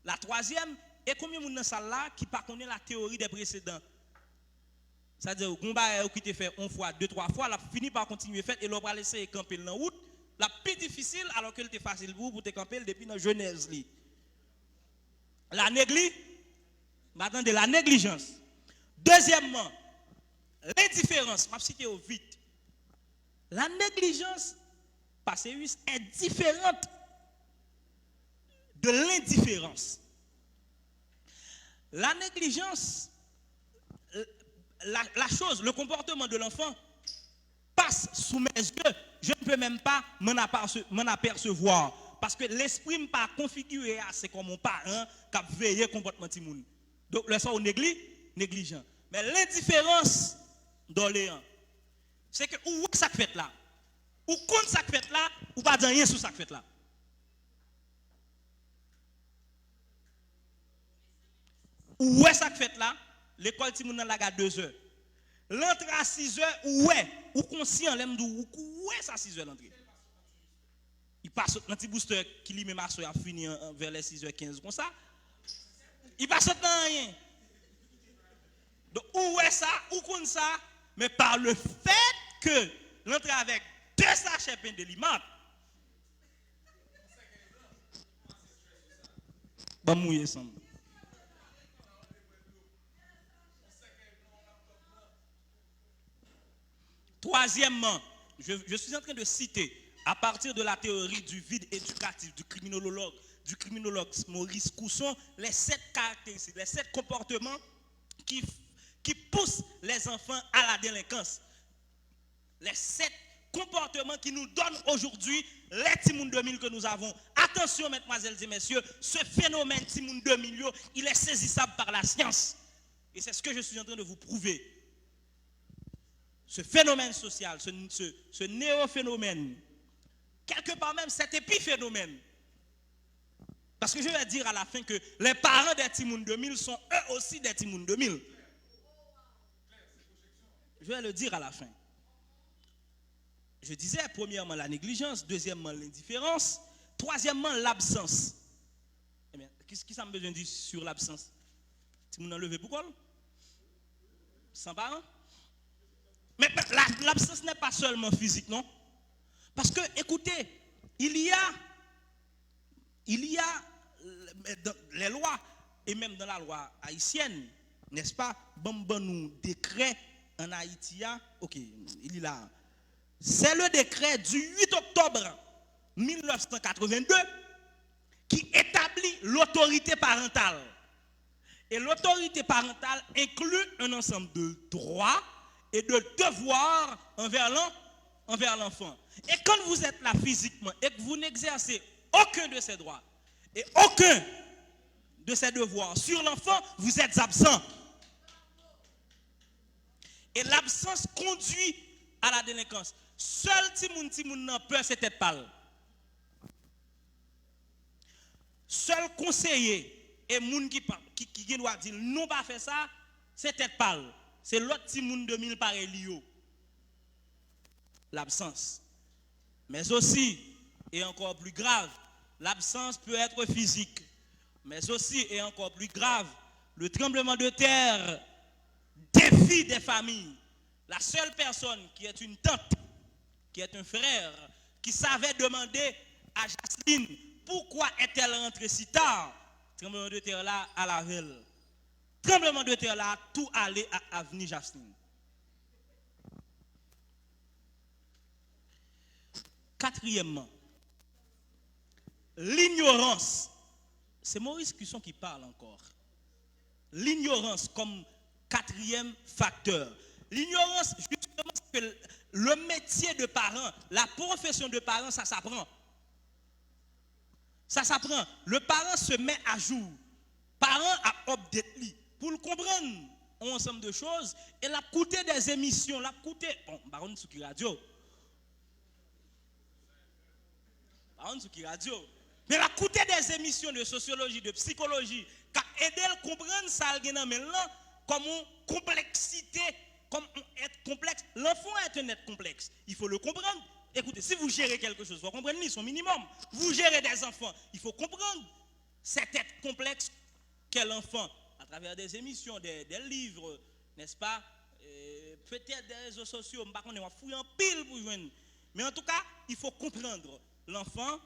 la troisième. Et combien de gens dans ça là qui ne connaissent la théorie des précédents? C'est-à-dire, qui te fait une fois, deux, trois fois, la fini par continuer faire et l'on va laisser camper dans la route. La plus difficile alors qu'elle était facile pour te camper depuis dans la Genèse. La négligence. Deuxièmement, l'indifférence. Je vais citer au vite. La négligence, passéus, est différente de l'indifférence. La négligence, la chose, le comportement de l'enfant passe sous mes yeux, je ne peux même pas m'en apercevoir. Parce que l'esprit n'est pas configuré assez comme mon parent qui a veillé le comportement de moun. Donc, le son négligent. Mais l'indifférence d'Orléans, c'est que où est-ce que ça fait là? Ou contre ça fait là, ou pas dire rien sur ça fait là? Où est-ce que ça fait là? L'école Timoun dans la gare 2 heures. L'entrée à 6 heures, ou conscient, où est-ce à 6 heures l'entrée? Il passe dans un petit booster qui lui met ma soeur a fini vers les 6h15 comme ça. Il passe dans rien. Donc où est ça? Où comme ça? Mais par le fait que l'entrée avec 2 sachets pleins de limate. Bon mouiller ensemble. Troisièmement, je suis en train de citer à partir de la théorie du vide éducatif du criminologue Maurice Cusson, les 7 caractéristiques, les 7 comportements qui poussent les enfants à la délinquance. Les 7 comportements qui nous donnent aujourd'hui les Timoun 2000 que nous avons. Attention, mesdemoiselles et messieurs, ce phénomène Timoun 2000, il est saisissable par la science. Et c'est ce que je suis en train de vous prouver. Ce phénomène social, ce néo-phénomène, quelque part même cet épiphénomène. Parce que je vais dire à la fin que les parents des Timoun 2000 sont eux aussi des Timoun 2000. Je vais le dire à la fin. Je disais premièrement la négligence, deuxièmement l'indifférence, troisièmement l'absence. Eh bien, qu'est-ce que ça me besoin de dire sur l'absence? Timoun enlevé pourquoi? Sans parents? Mais l'absence n'est pas seulement physique, non? Parce que, écoutez, il y a dans les lois, et même dans la loi haïtienne, n'est-ce pas, nous décret en Haïti, ok, il est là. C'est le décret du 8 octobre 1982 qui établit l'autorité parentale. Et l'autorité parentale inclut un ensemble de droits et de devoirs envers l'enfant. Et quand vous êtes là physiquement et que vous n'exercez aucun de ses droits et aucun de ses devoirs sur l'enfant, vous êtes absent. Et l'absence conduit à la délinquance. Seul ti moun nan peur, c'est tête pâle. Seul conseiller et moun qui doit dire non pas faire ça, c'est tête pâle. C'est l'autre ti moun 2000 par Elio. L'absence. Mais aussi, et encore plus grave, l'absence peut être physique. Mais aussi, et encore plus grave, le tremblement de terre défie des familles. La seule personne qui est une tante, qui est un frère, qui savait demander à Jacqueline pourquoi est-elle rentrée si tard. Tremblement de terre là à la ville. Tremblement de terre là, tout allé à avenue Jacqueline. Quatrièmement, l'ignorance. C'est Maurice Cusson qui parle encore. L'ignorance comme quatrième facteur. L'ignorance, justement, c'est que le métier de parent, la profession de parent, ça s'apprend. Ça s'apprend. Le parent se met à jour. Parent a update lui. Pour le comprendre, un ensemble de choses. Et l'a coûté des émissions, l'a coûté. Bon, Baron Souki Radio. Baron Souki Radio. Mais l'a coûté des émissions de sociologie, de psychologie, qui a aidé à comprendre ça, comme une complexité, comme être complexe. L'enfant est un être complexe. Il faut le comprendre. Écoutez, si vous gérez quelque chose, vous comprenez son minimum. Vous gérez des enfants, il faut comprendre cet être complexe qu'est l'enfant à travers des émissions, des livres, n'est-ce pas? Peut-être des réseaux sociaux, par contre, on va fouiller en pile pour joindre. Mais en tout cas, il faut comprendre l'enfant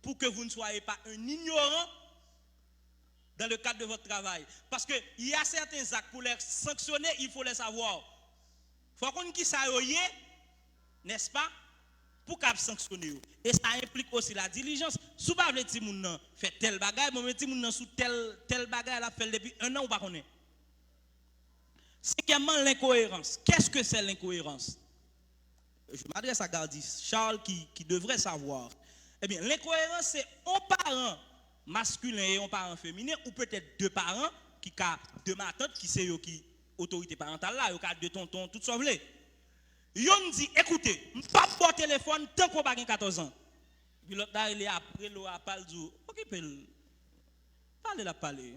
pour que vous ne soyez pas un ignorant dans le cadre de votre travail. Parce qu'il y a certains actes pour les sanctionner, il faut les savoir. Il faut qu'on qui ça y est, n'est-ce pas? Pour qu'on sanctionne. Et ça implique aussi la diligence. Si vous avez dit que fait tel bagage, mais si vous sous tel bagage, la fait depuis 1 an ou pas connaît. Cinquièmement, l'incohérence. Qu'est-ce que c'est l'incohérence? Je m'adresse à Gardis Charles qui devrait savoir. Eh bien, l'incohérence, c'est un parent masculin et un parent féminin, ou peut-être 2 parents, qui ont 2 matantes, qui sont qui autorité parentale là, qui ont 2 tontons, tout ça. Yon dit, écoutez, je ne pas pour téléphone tant qu'on n'a pas 14 ans. Puis l'autre, il est après, il a parlé du. Ok, parlez la parler.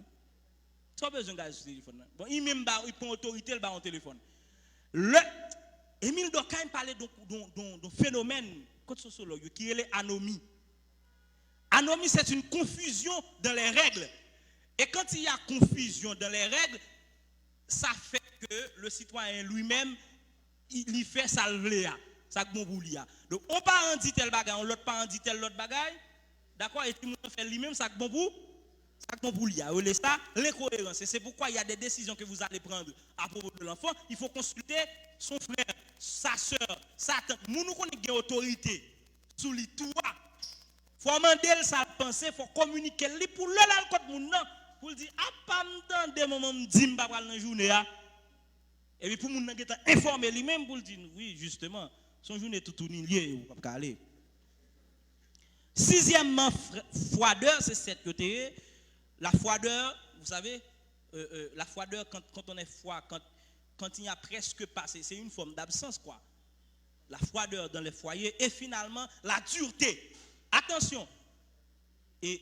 Tu as besoin de ce téléphone. Bon, il même il prend autorité, il va au téléphone. Émile Durkheim parlait d'un phénomène sociologue qui est l'anomie. Anomie, c'est une confusion dans les règles. Et quand il y a confusion dans les règles, ça fait que le citoyen lui-même, il fait ça ça bon pour lui. Donc on parent dit tel bagage, l'autre parent dit tel autre bagage, d'accord, et tout le monde fait lui-même ça bon pour lui. Et ça l'incohérence. Et c'est pourquoi il y a des décisions que vous allez prendre à propos de l'enfant, il faut consulter son frère, sa soeur, sa tante. Nous connaissons une autorité sous lui toi. Faut demander sa pensée, faut communiquer lui pour le côté moun nan pour dire ah pas m'tande moment m'di m'pa pral dans journée a. Et puis pour moun nan geta informer lui-même pour dire oui justement son journée tout lié ou pas aller. Sixièmement, froideur, c'est cette côté. La froideur, vous savez, la froideur quand on est froid, quand il y a presque passé, c'est une forme d'absence quoi. La froideur dans les foyers et finalement la dureté. Attention. Et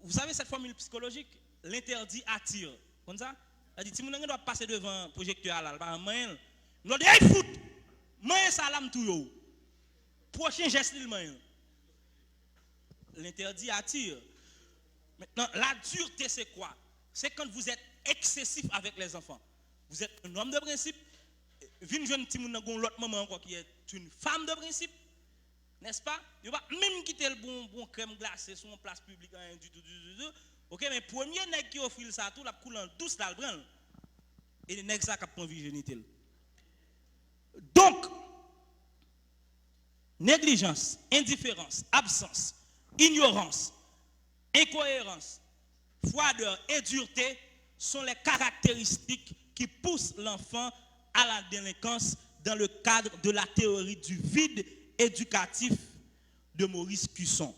vous savez cette formule psychologique, l'interdit attire. Comme ça, elle dit si vous doit passer devant un projecteur là, par moyen, nous dit hey foot, moyen salam tout yo. Prochain geste il moyen. L'interdit attire. Maintenant, la dureté, c'est quoi? C'est quand vous êtes excessif avec les enfants. Vous êtes un homme de principe. Vine jeune petit moun l'autre maman encore qui est une femme de principe. N'est-ce pas? Il va même quitter le bon crème glacée sur une place publique du tout. OK, mais premier nèg qui offre ça tout la coulant douce dans le brin. Et nèg ça qui prend virginité. Donc négligence, indifférence, absence, ignorance, incohérence, froideur et dureté sont les caractéristiques qui poussent l'enfant à la délinquance dans le cadre de la théorie du vide éducatif de Maurice Cusson.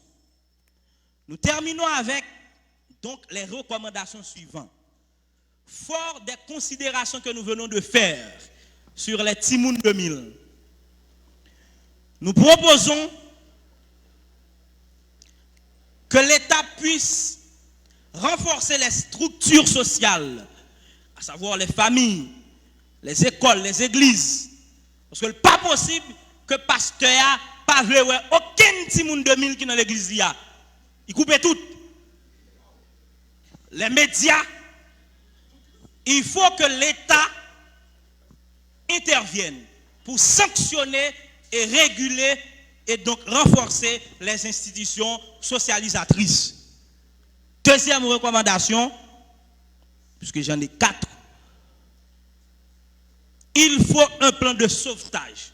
Nous terminons avec donc les recommandations suivantes. Fort des considérations que nous venons de faire sur les Timoun 2000, nous proposons que l'État puisse renforcer les structures sociales, à savoir les familles, les écoles, les églises. Parce que ce n'est pas possible que le pasteur n'a pas vu aucun Timoun 2000 qui est dans l'église. Il coupe tout. Les médias, il faut que l'État intervienne pour sanctionner et réguler et donc renforcer les institutions socialisatrices. Deuxième recommandation, puisque j'en ai 4, il faut un plan de sauvetage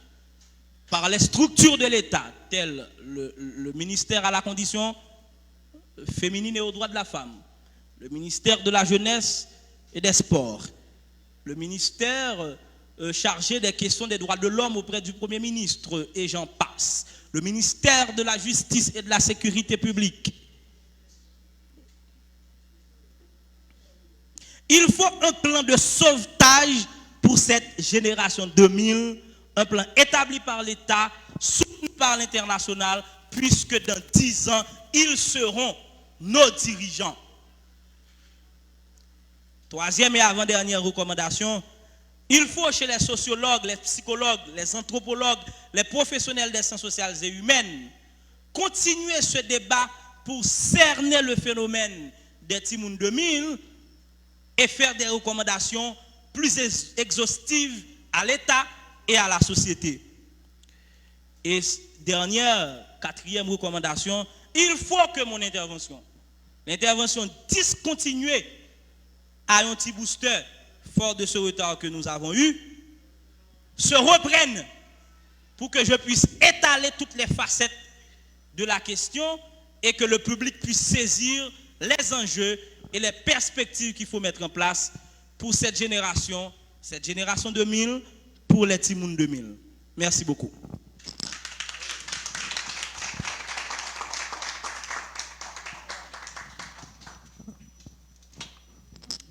par les structures de l'État, telles le ministère à la condition féminine et aux droits de la femme, le ministère de la jeunesse et des sports, le ministère chargé des questions des droits de l'homme auprès du Premier ministre, et j'en passe, le ministère de la justice et de la sécurité publique. Il faut un plan de sauvetage pour cette génération 2000, un plan établi par l'État, soutenu par l'international, puisque dans 10 ans, ils seront nos dirigeants. Troisième et avant-dernière recommandation, il faut chez les sociologues, les psychologues, les anthropologues, les professionnels des sciences sociales et humaines, continuer ce débat pour cerner le phénomène des Timoun 2000 et faire des recommandations plus exhaustives à l'État et à la société. Et dernière, quatrième recommandation, il faut que mon l'intervention discontinuée à un petit booster, fort de ce retard que nous avons eu, se reprenne pour que je puisse étaler toutes les facettes de la question et que le public puisse saisir les enjeux et les perspectives qu'il faut mettre en place pour cette génération 2000, pour les Timoun 2000. Merci beaucoup.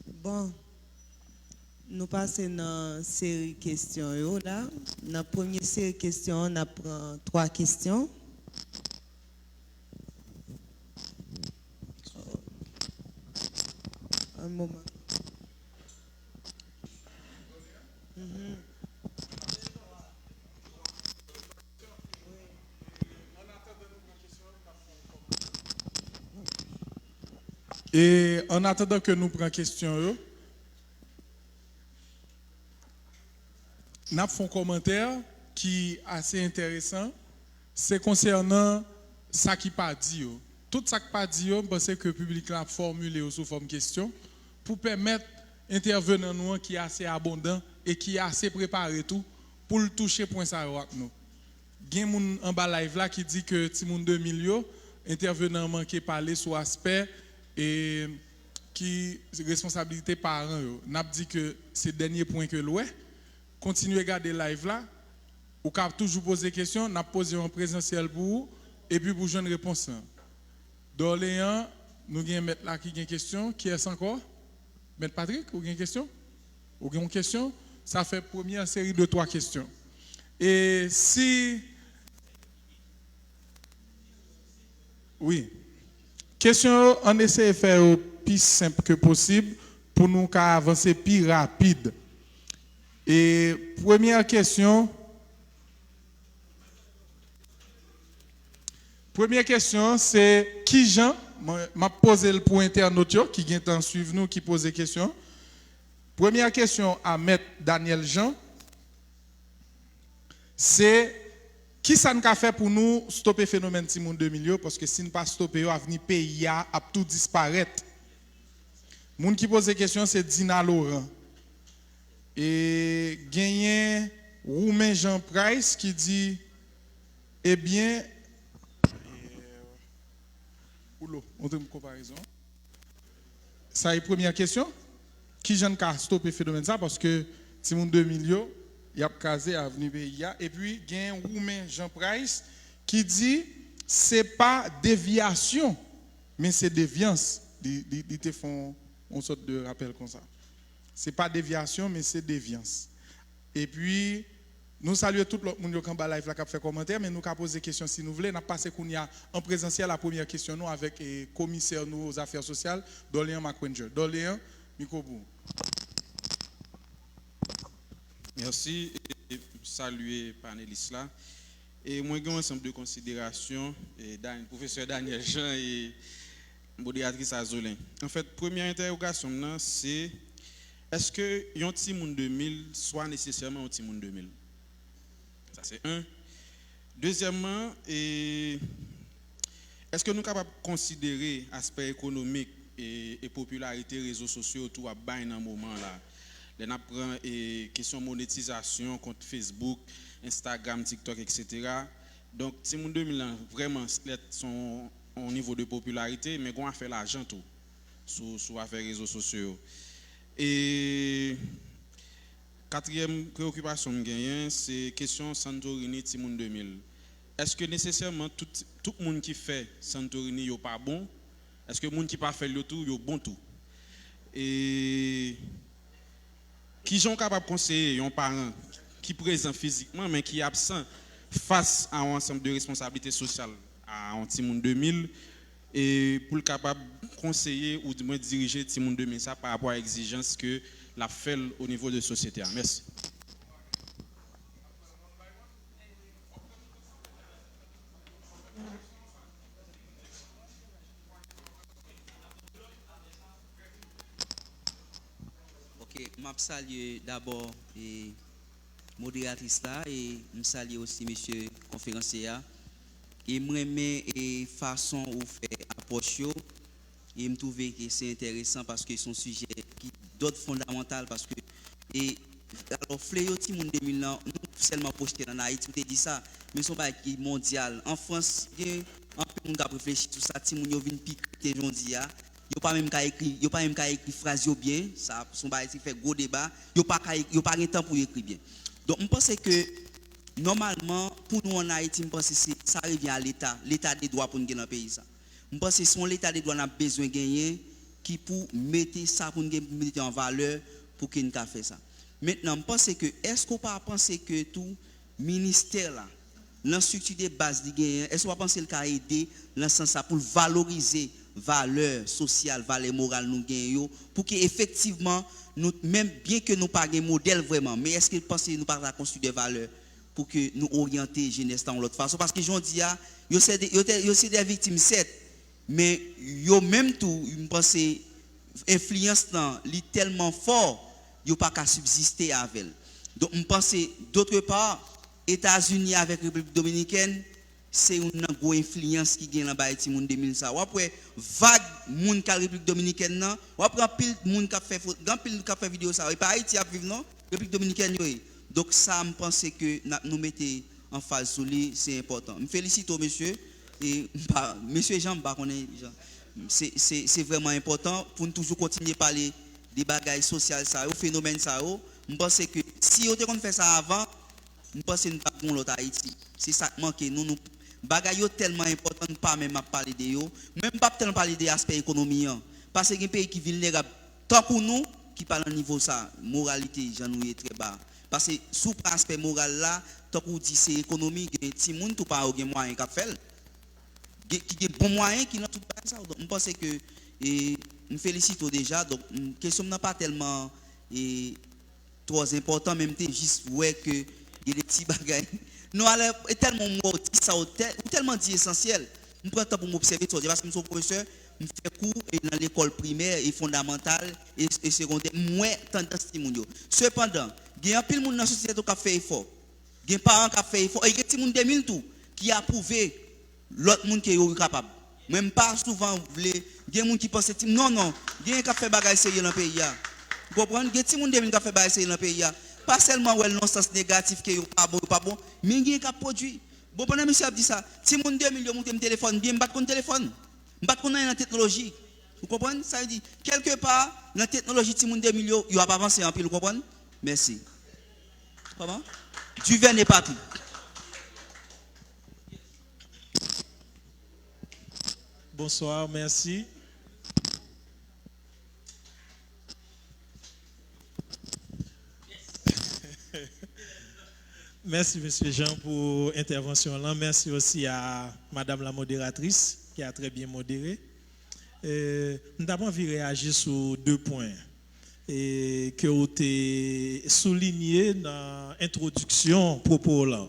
Bon, nous passons dans la série de questions. Là. Dans la première série de questions, on apprend 3 questions. Un moment. Et en attendant que nous prenions question, nous avons un commentaire qui est assez intéressant. C'est concernant ça qui pas dit. Tout ça qui pas dit, je pense que le public a formulé sous forme de question pour permettre intervenant nous qui est assez abondant et qui est assez préparé tout pour le toucher point ça avec nous. Il y a un en bas live là qui dit que Timoun 2000 intervenant manqué parler sur aspect et qui responsabilité parents. N'a dit que c'est le dernier point que l'ouest. Continuez à regarder live là. Ou cap toujours poser des questions, n'a posé en présentiel pour vous et puis pour joindre réponse. D'Orléans, nous avons mettre là qui a une question, qui est encore? Maître Patrick, vous avez une question? Vous avez une question? Ça fait première série de 3 questions. Et si oui. Question, on essaie de faire le plus simple que possible pour nous avancer plus rapide. Et première question, c'est qui Jean, m'a posé le point internaute qui vient en suivre nous, qui pose des questions. Première question à Maître Daniel Jean, c'est qui ça nous a fait pour nous stopper le phénomène Timoun 2000 parce que si nous ne pas stopper, l'avenir pays a tout disparaître. Le monde qui pose des questions, c'est Dina Laurent. Et gagné Roumain Jean Price qui dit eh bien on a une comparaison. Ça est première question. Qui j'en a stoppé le phénomène ça parce que Timoun 2000 il y a casé avenue PIA et puis gagne Roumain Jean Price qui dit c'est pas déviation mais c'est déviance. Ils te font une sorte de rappel comme ça. Ce n'est pas déviation, mais c'est déviance. Et puis, nous saluons tout le monde qui a live qui a fait commentaire, mais nous avons posé des questions si nous voulons. Nous avons passé en présentiel la première question nous, avec le commissaire nous, aux affaires sociales, Doléan McQuinger. Doléan, micro. Merci et saluer panélistes là. Et moi j'ai un ensemble de considérations et professeur Daniel Jean et modératrice Azolin. En fait, première interrogation c'est est-ce que un petit monde 2000 soit nécessairement un petit monde 2000? Ça c'est un. Deuxièmement, est-ce que nous sommes capables de considérer l'aspect économique et popularité des réseaux sociaux tout à bas dans un moment là? On apprend question monétisation contre Facebook, Instagram, TikTok, etc. Donc, si mon 2000 vraiment sont au niveau de popularité, mais on a fait l'argent tout sur affaires réseaux sociaux. Et quatrième préoccupation que j'ai, c'est question Santorini Timoun 2000. Est-ce que nécessairement tout le monde qui fait Santorini n'est pas bon? Est-ce que le monde qui pas fait le tout est bon tout? Et qui sont capables de conseiller un parent qui est présent physiquement mais qui est absent face à un ensemble de responsabilités sociales à un Timoun 2000 et pour le capable de conseiller ou de diriger Timoun 2000 ça par rapport à l'exigence que la fait au niveau de la société. Merci. Ok, je salue d'abord la modératrice là et je salue aussi monsieur conférencier. Et moi et façon où fait approche et me trouve que c'est intéressant parce que son sujet qui d'autres fondamental parce que et alors fléau ti monde 2000 ans nous seulement projeté en Haïti tu dit ça mais son bail qui mondial en France un peu monde a réfléchi tout ça ti monde yo vinn piquer jondi a yo pas même ka écrit phrase yo bien ça son bail qui fait gros débat yo pas rien temps pour écrire bien donc on pense que normalement pour nous en Haïti on pense que ça revient à l'état des droits pour nous dans le pays ça on pense que son l'état des droits n'a besoin gagner qui pour mettre ça pour mettre en valeur pour qu'il n'a fait ça. Maintenant, je pense que est-ce qu'on pas penser que tout ministère là, l'instruction de base de gain, est-ce qu'on pas penser qu'il a aidé dans ce sens pour valoriser valeurs sociales, valeurs morales nous gagnons pour que effectivement nous même bien que nous pas un modèle vraiment, mais est-ce qu'il pense que nous pas construire des valeurs pour que nous orienter jeunesse dans l'autre façon parce que j'en dis yo c'est des victimes certes mais yo même tout je pense influence là li tellement fort yo pas qu'à subsister avec donc je pense d'autre part États-Unis avec République dominicaine c'est une grosse influence qui gagne dans Haïti monde 2000 ça ou après vague monde qui République dominicaine là ou après pile monde qui fait grand pile qui fait vidéo ça et pas Haïti a vivre non République dominicaine yo donc ça je pense que nous mettons en phase sur lui c'est important je félicite au monsieur et monsieur Jean c'est vraiment important pour nous toujours continuer à parler des bagages sociaux ça au phénomène ça je pense que si on fait ça avant je pense que nous pas bon l'autre Haïti c'est ça qui manque nous bagages tellement important pas même à parler de yo même pas tellement parler des aspects économiques parce que un pays qui vulnérable tant que nous qui parle au niveau ça moralité j'en est très bas parce que sous aspect moral là tant qu'on dit c'est économique petit monde tout pas aucun moyen qu'a faire qui est bon moyen qui n'a tout pas ça donc je pense que et me félicite déjà donc question n'a pas tellement et trop important même temps juste ouais que il y a des petits bagages nous allons tellement dit ça ou tellement dit essentiel je prends temps pour m'observer parce que je suis professeur je fais cours dans l'école primaire et fondamentale et secondaire moins tendance timonio cependant il y a un pile monde dans la société qui a fait effort il y a des parents qui a fait effort et il y a des monde 2000 tout qui a prouvé l'autre monde qui est capable même pas souvent il y a des gens qui pensent non il y a des gens qui fait bagaille sérieux dans le pays vous comprenez il y a des gens qui fait bagaille sérieux dans le pays pas seulement ouais non sens négatif que pas bon mais il y a des gens qui produit bon pendant monsieur a dit ça si monde 2000 yo monter mon téléphone bien battre mon téléphone battre dans la technologie vous comprenez ça veut dire quelque part la technologie si monde 2000 yo a pas avancé en pile vous comprenez merci comment Duvernay n'est pas tout. Bonsoir, merci. Merci, Monsieur Jean, pour l'intervention là. Merci aussi à Madame la modératrice qui a très bien modéré. Nous avons envie de réagir sur 2 points que vous avez soulignés dans l'introduction propos là.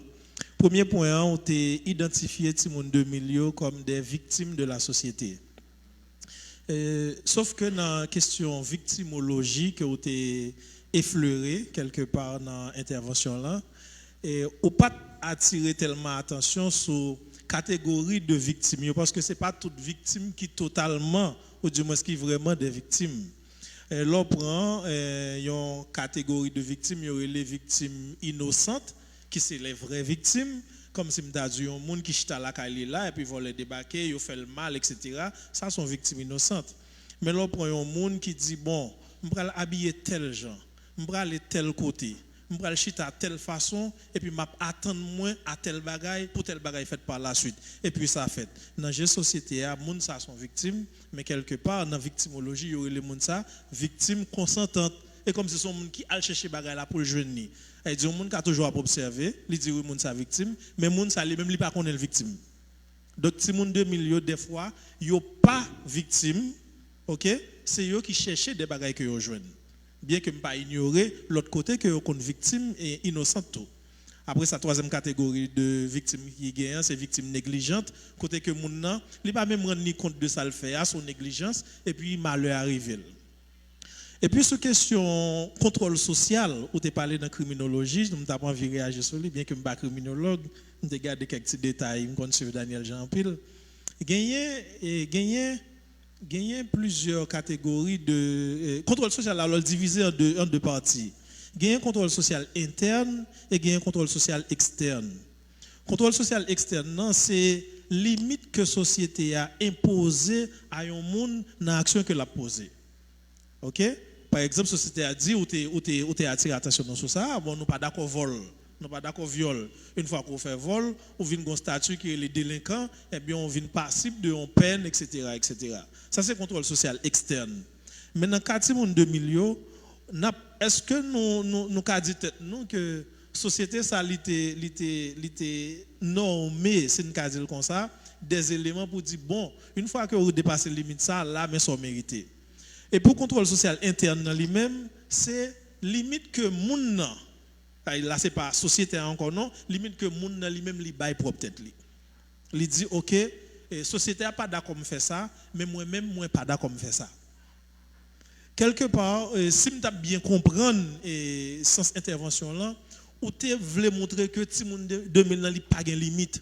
Premier point, on a identifié Timon 2000 comme des victimes de la société. Sauf que dans la question victimologie que vous avez effleuré quelque part dans l'intervention là, et ou pas attirer tellement attention sur catégorie de victimes parce que c'est pas toutes victimes qui totalement ou du moins qui vraiment des victimes. L'on prend une catégorie de victimes, il y aurait les victimes innocentes qui sont les vraies victimes comme si m'ta dit un monde qui chita la caille là et puis vole débarquer, il fait le mal etc. Ça sont victimes innocentes. Mais l'on prend un monde qui dit bon, m'pral habiller tel genre, m'pral aller tel côté. Je vais chita à telle façon et puis m'a attendre moins à tel bagaille pour tel bagaille fait par la suite et puis ça fait dans la société a moun ça sont victimes mais quelque part dans victimologie il y aurait les moun ça victimes consentantes et comme si son moun qui al chercher bagaille là pour le jeune et dit moun qui a toujours à observer il dit oui moun ça victime mais moun ça lui même lui pas connaît le victime donc si moun 2000 des fois yo pas victime OK c'est eux qui cherchaient des bagailles que yo joignent bien que je ne pas ignorer l'autre côté que qu'on victime et innocente tout. Après sa troisième catégorie de victimes qui gagnent c'est victimes négligentes côté que moun nan il pas même rendre ni compte de ça le fait à son négligence et puis malheur arrive. Et puis sur question contrôle social où tu parlé dans criminologie, nous t'avons envie de réagir sur lui bien que je ne suis pas criminologue, je regarde quelques petits détails, je connais Daniel Jean-Pil. Gagner plusieurs catégories de contrôle social alors divisé en deux parties. Gagner contrôle social interne et gagner contrôle social externe. Contrôle social externe c'est limite que société a imposé à un monde dans l'action que l'a posé. OK? Par exemple, société a dit ou t'es attiré attention sur ça, bon nous pas d'accord vol. Nous pas d'accord viol. Une fois qu'on fait vol, on vient un statut qui est les délinquants, et bien on vient passible de on peine, etc., etc. Ça c'est contrôle social externe. Maintenant, quand on 2000, est-ce que nous dit nous que société ça l'était normé, c'est une dire comme ça, des éléments pour dire bon, une fois que vous dépassez la limite ça, là mais sont mérité. Et pour contrôle social interne lui-même, c'est limite que moun nan là c'est pas société encore non limite que moun nan lui-même li bail propre tête li. Il dit OK, société a pas d'accord me faire ça, mais moi-même moi pas d'accord me faire ça. Quelque part si m'ta bien comprendre sens intervention là, ou te voulait montrer que ti moun 2000 nan li pas gen limite.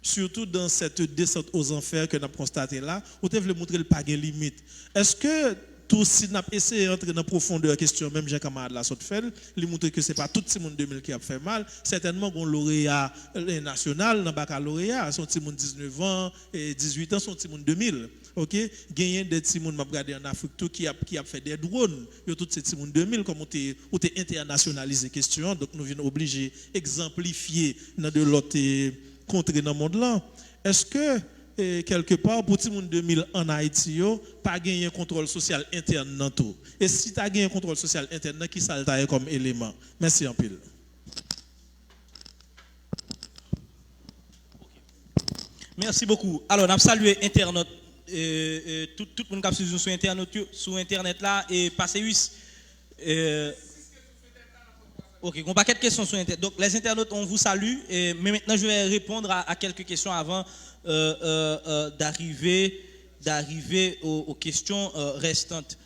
Surtout dans cette descente aux enfers que nous avons constaté là, ou te voulait montrer le pas gen limite. Est-ce que tout si n'a essayé d'entrer dans la profondeur de la question, même Jean camarade la saute fait, lui montrer que c'est pas tout le monde 2000 qui a fait mal, certainement qu'on lauréat national dans baccalauréat, son petit monde 19 ans et 18 ans son petit monde 2000. OK, gagner des petits monde m'a regardé en Afrique tout qui a fait des drones, yo tout ces petits monde 2000 comme on t'es internationalisé question, donc nous venons obligés exemplifier dans de l'autre contrée dans le monde là. Est-ce que quelque part pour tout le monde 2000 en Haïti pas gagner contrôle social interne dans tout et si tu as gagné contrôle social interne qui ça le comme élément. Merci en pile. Merci beaucoup. Alors, on a salué Internet, tout le monde qui est sur Internet là et passé 8. Ok, on a pas quelques questions sur Internet. Donc, les internautes, on vous salue. Mais maintenant, je vais répondre à quelques questions avant d'arriver aux questions restantes.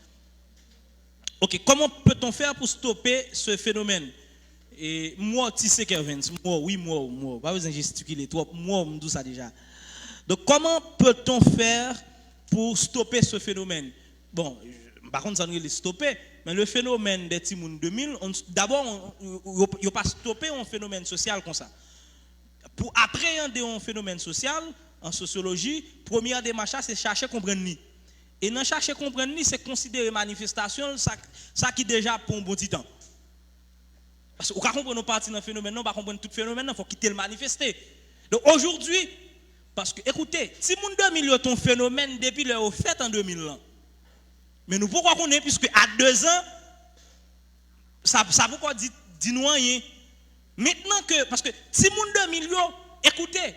Ok, comment peut-on faire pour stopper ce phénomène? Et moi, tu sais, Kevin, moi, pas besoin de gesticuler trop, moi, on me dit ça déjà. Donc, comment peut-on faire pour stopper ce phénomène? Bon, par contre, ça ne le stopper, mais le phénomène des Timoun 2000, d'abord, on ne pas stopper un phénomène social comme ça. Pour appréhender un phénomène social, en sociologie, première démarche, c'est chercher comprendre ni. Et dans chercher comprendre ni, c'est considérer manifestation, ça qui déjà pour un bon petit temps. Parce qu'on ne comprend pas partie dans le phénomène, on ne comprend pas tout le phénomène, il faut quitter le manifester. Donc aujourd'hui, Parce que, écoutez, si moun 2000 yo ton phénomène depuis le fait en 2000 ans. Mais nous pourquoi qu'on est, puisque à 2 ans, ça pourquoi dit nous rien. Maintenant que, parce que si moun 2000 yo, écoutez,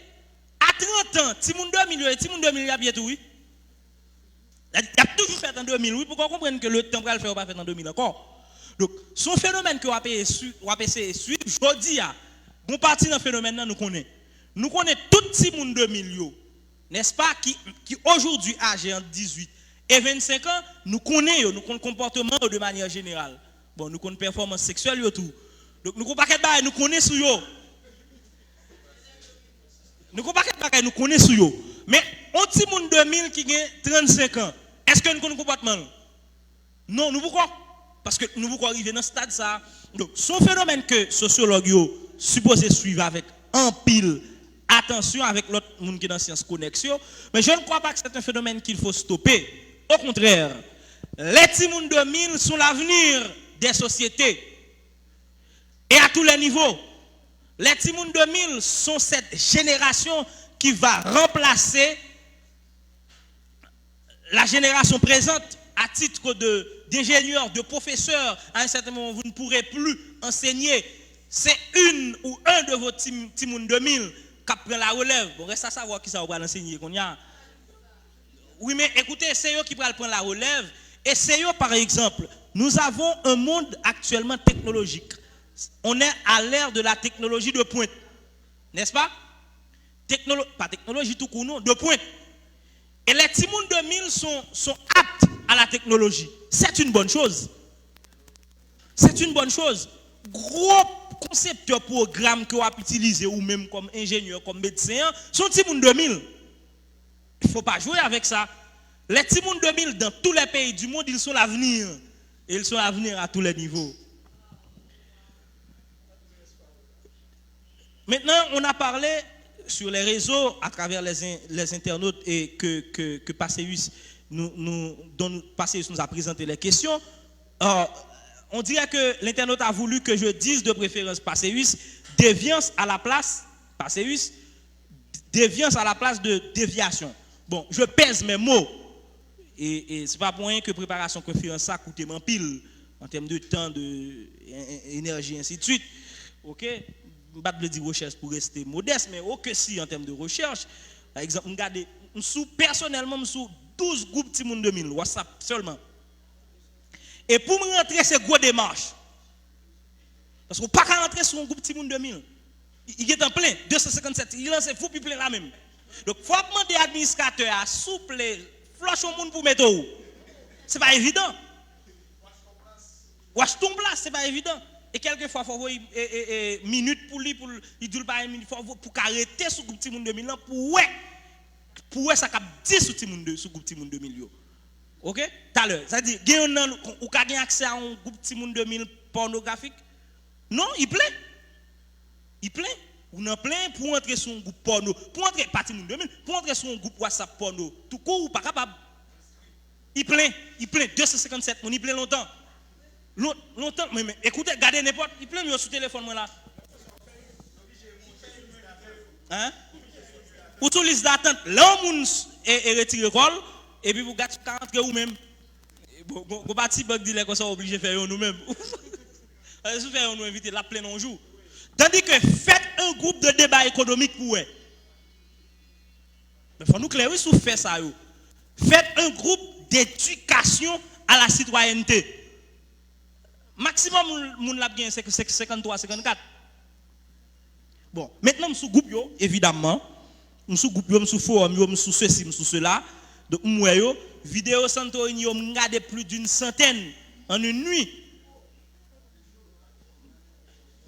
à 30 ans, si moun 2000 yo et si moun 2000 y a bien tout, oui. Il y a toujours fait en 2000, oui. Pourquoi comprendre que le temps va le faire ou pas fait en 2000 encore? Donc, son phénomène que on va essayer de suivre, je dis, bon parti dans le phénomène, nous connaissons. Nous connaissons tout le monde 2000, n'est-ce pas, qui aujourd'hui âgé entre 18 et 25 ans, nous connaissons le comportement de manière générale. Bon, nous connaissons performance sexuelle et tout. Donc, nous connaissons nous connaissons yo. Nous connaissons yo. Mais, on petit monde 2000 qui a 35 ans, est-ce que nous connaissons le comportement? Non, nous pourquoi? Parce que nous pouvons arriver dans ce stade ça. Donc, son phénomène que sociologue supposé suivre avec en pile attention avec l'autre monde qui est dans science connexion, mais je ne crois pas que c'est un phénomène qu'il faut stopper. Au contraire, les petits monde 2000 sont l'avenir des sociétés et à tous les niveaux. Les petits monde 2000 sont cette génération qui va remplacer la génération présente à titre d'ingénieur, de professeur. À un certain moment, vous ne pourrez plus enseigner. C'est une ou un de vos petits monde 2000 qui prend la relève. Bon, reste à savoir qui ça va enseigner. Oui, mais écoutez, c'est eux qui prennent la relève. Et c'est eux, par exemple, nous avons un monde actuellement technologique. On est à l'ère de la technologie de pointe. N'est-ce pas? Pas technologie tout court, non, de pointe. Et les petits monde 2000 sont aptes à la technologie. C'est une bonne chose. C'est une bonne chose. Gros concepteur programme que vous avez utilisé ou même comme ingénieur, comme médecin, sont petits monde 2000. Il ne faut pas jouer avec ça. Les petits monde 2000 dans tous les pays du monde, ils sont l'avenir. Et ils sont l'avenir à tous les niveaux. Maintenant, on a parlé sur les réseaux, à travers les internautes, et que Passeus nous a présenté les questions. On dirait que l'internaute a voulu que je dise de préférence Passeus, déviance à la place, Passeus, déviance à la place de déviation. Bon, je pèse mes mots. Et ce n'est pas pour rien que préparation conférence ça coûte en pile, en termes de temps, d'énergie, ainsi de suite. Ok? Je ne vais pas dire recherche pour rester modeste, mais que si en termes de recherche, par exemple, regardez, personnellement, sous 12 groupes Timoun 2000, WhatsApp seulement. Et pour me rentrer, c'est gros démarche. Parce qu'on ne peut pas rentrer sur un groupe Timoun 2000. Il est en plein, 257, il lance fou puis plein là même. Donc, il faut demander à l'administrateur à souple, flush au monde pour mettre où. Ce n'est pas évident. Wash ton place, ce n'est pas évident. Et quelquefois, il faut avoir une minute pour lui, il dit pas une minute, pour arrêter ce groupe Timoun 2000 pour ça cap 10 sur groupe Timoun 2000. OK? Tout à l'heure, c'est-à-dire, ou avez accès à un groupe Timoun 2000 pornographique? Non, il plaît. Il plaît. Ou non plein pour entrer sur un groupe porno, pour entrer pas Timoun 2000, pour entrer sur un groupe WhatsApp porno, tout court ou pas capable. Il plaît 257, on y plaît longtemps. Longtemps, mais écoutez, gardez n'importe, il pleut sur le téléphone moi là. Hein? Ou sur liste d'attente, là on est retiré l'école et puis vous gardez 40 ou même. Vous parti banque dit qu'on soit obligé de faire nous-mêmes. Si faire nous inviter la pleine un jour. Tandis que faites un groupe de débat économique pour eux. Il faut nous clairer sur faire ça. Faites un groupe d'éducation à la citoyenneté. Maximum, moun l'a bien, c'est 53, 54. Bon, maintenant, je suis groupe, évidemment. Je suis groupe, je suis forum, je suis ceci, je suis cela. Donc, moi, vidéo Santorini, je regarde plus d'une centaine en une nuit.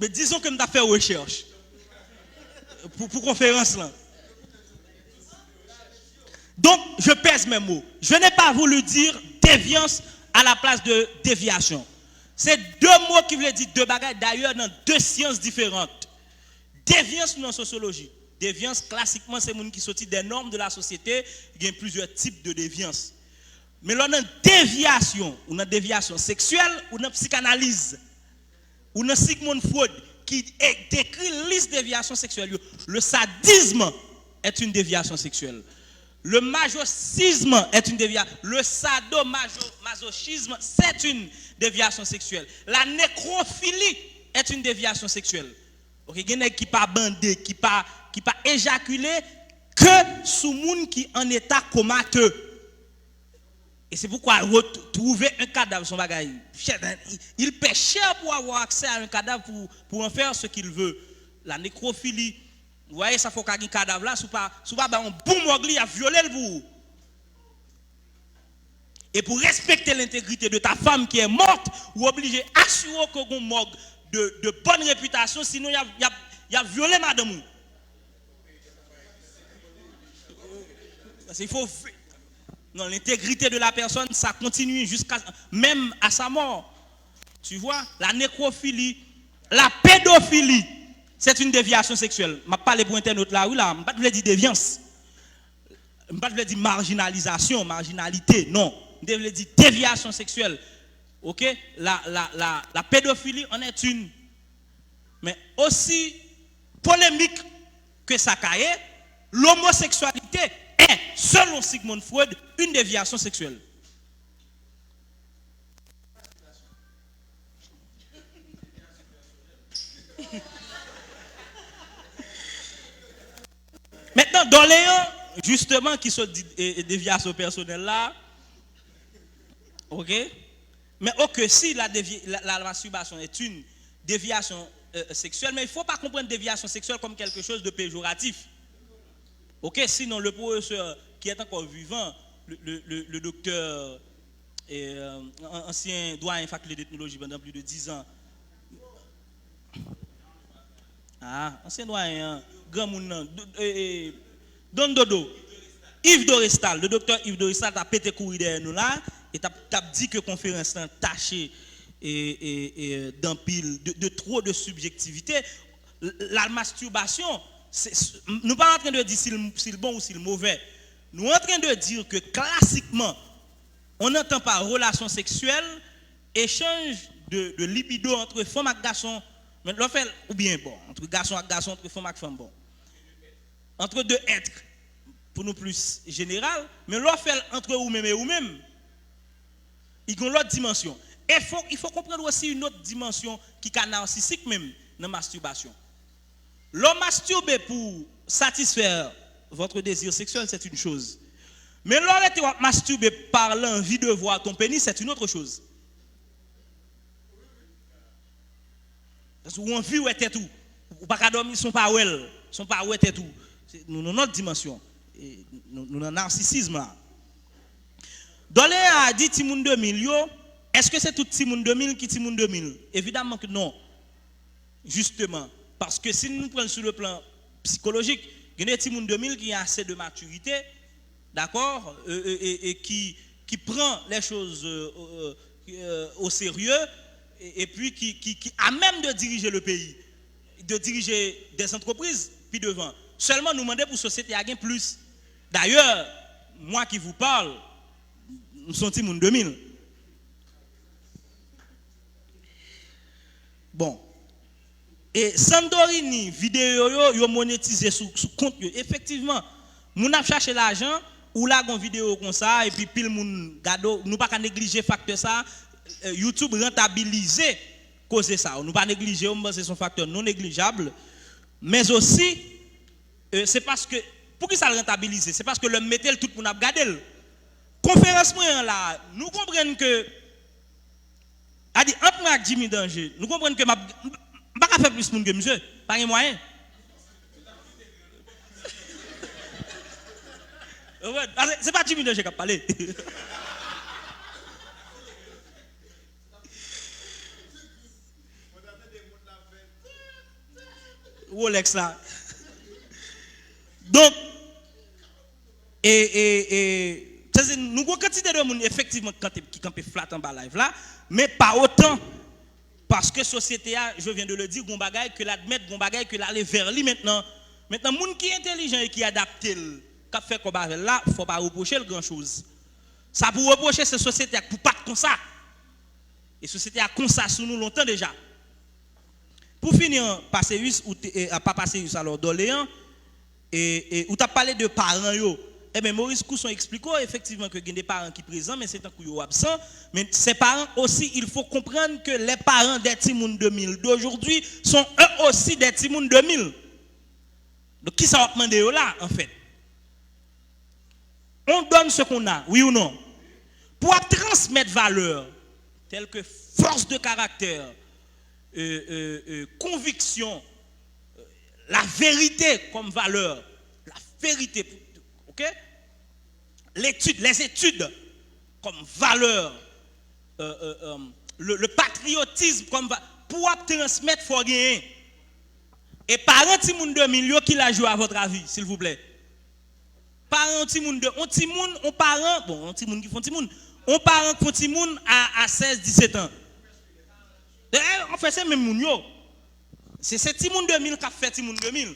Mais disons que je vais faire recherche pour conférence là. Donc, je pèse mes mots. Je n'ai pas voulu dire déviance à la place de déviation. C'est deux mots qui veulent dire deux bagages, d'ailleurs, dans deux sciences différentes. Déviance dans la sociologie. Déviance, classiquement, c'est les gens qui sortent des normes de la société. Il y a plusieurs types de déviance. Mais là, on a déviation, ou une déviation sexuelle, ou une psychanalyse, ou une Sigmund Freud, qui décrit liste de déviation sexuelle. Le sadisme est une déviation sexuelle. Le masochisme est une déviation. Le sadomasochisme, c'est une déviation sexuelle. La nécrophilie est une déviation sexuelle. Ok, il y a qui pas bandé, qui pas éjaculé que sous monde qui en état comateux. Et c'est pourquoi trouver un cadavre son bagage. Il paie cher pour avoir accès à un cadavre pour en faire ce qu'il veut. La nécrophilie. Vous voyez, ça faut qu'un cadavre là, sous pas un bon mogli à violer le vous. Et pour respecter l'intégrité de ta femme qui est morte, vous obligé d'assurer qu'on morgue de bonne réputation, sinon il y a violé madame. Il faut. Non, l'intégrité de la personne, ça continue jusqu'à même à sa mort. Tu vois, la nécrophilie, la pédophilie, c'est une déviation sexuelle. Je ne parle pas pour internaute là, oui, là, je ne veux pas dire déviance. Je ne veux pas dire marginalisation, marginalité, non. Je veux dire déviation sexuelle. Ok? La pédophilie en est une. Mais aussi polémique que ça caille, l'homosexualité est, selon Sigmund Freud, une déviation sexuelle. Maintenant, dans les justement qui sont déviations personnelles là, ok, mais ok, si la masturbation est une déviation sexuelle, mais il ne faut pas comprendre déviation sexuelle comme quelque chose de péjoratif. Ok, sinon le professeur qui est encore vivant, le docteur, ancien doyen faculté d'ethnologie pendant plus de 10 ans, ancien doyen, grand moun, Don Dodo, Yves Doristal, le docteur Yves Doristal a pété courir derrière nous là, et t'a dit que conférence là tachée d'un pile de trop de subjectivité. La masturbation, nous ne sommes pas en train de dire si c'est bon ou si c'est mauvais. Nous sommes en train de dire que classiquement, on n'entend pas relation sexuelle, échange de libido entre femmes et garçons, mais ou bien bon, entre garçons et garçons, entre femmes et femmes, bon. Entre deux êtres, pour nous plus général, mais l'on fait entre vous-même et vous-même, il y a une autre dimension. Et il faut comprendre aussi une autre dimension qui est narcissique même dans la masturbation. L'homme masturbe pour satisfaire votre désir sexuel, c'est une chose. Mais l'homme masturbe par l'envie de voir ton pénis, c'est une autre chose. Parce qu'on vit où était tout. Ou pas qu'à dormir, sont pas où était tout. Nous avons notre dimension. Nous avons un narcissisme là. Dans les a dit Timoun 2000, est-ce que c'est tout Timoun 2000 qui Timoun 2000? Évidemment que non. Justement. Parce que si nous prenons sur le plan psychologique, il y a des Timoun 2000 qui ont assez de maturité, d'accord, et qui prend les choses au sérieux, et puis qui a même de diriger le pays, de diriger des entreprises, puis devant. Seulement nous demander pour la société à gagner plus. D'ailleurs, moi qui vous parle, nous sommes Timoun 2000. Bon. Et Sandorini, vidéo, yo monétisé sous compte. Effectivement, nous avons cherché l'argent, ou là, une vidéo comme ça, et puis pile moun gado, nous pas négliger facteur ça. YouTube rentabiliser cause ça. Nous pas négliger, c'est son facteur non négligeable. Mais aussi, c'est parce que, pour qui ça le rentabiliser? C'est parce que le métal, tout le monde a regardé. Conférence là, nous comprenons que, a dit, entre moi et Jimmy Danger, nous comprenons que je ne peux pas faire plus de que monsieur, pas de moyen. C'est pas Jimmy Danger qui a parlé. Rolex là. Donc, nous avons quantité de monde effectivement qui campent flat en bas live là, mais pas autant. Parce que la société, je viens de le dire, gon bagay que l'admettre, gon bagay que l'aller vers lui maintenant. Maintenant, moun qui est intelligent et qui adapte, qui fait comme ça, il ne faut pas reprocher grand chose. Ça pour reprocher cette société pour pas comme ça. Et la société a comme ça sur nous longtemps déjà. Pour finir, Passéus ou pas Passéus alors Doléan, Et où tu as parlé de parents, yo. Eh bien, Maurice Cousson explique effectivement que il y a des parents qui sont présents, mais c'est un coup absent. Mais ces parents aussi, il faut comprendre que les parents des Timoun 2000 d'aujourd'hui sont eux aussi des Timoun 2000. Donc, qui ça va demander là, en fait? On donne ce qu'on a, oui ou non? Pour transmettre valeur, telles que force de caractère, conviction, la vérité comme valeur, la vérité, ok? Les études comme valeur, le patriotisme comme valeur, pour transmettre, il faut gagner. Et parents Timoun 2000 qui l'a joué à votre avis, s'il vous plaît? Parents Timoun on parent, bon, on Timoun qui font Timoun, on parent qui font Timoun à 16-17 ans. On fait ça même moun yo. C'est Timoun 2000 qui a fait Timoun 2000.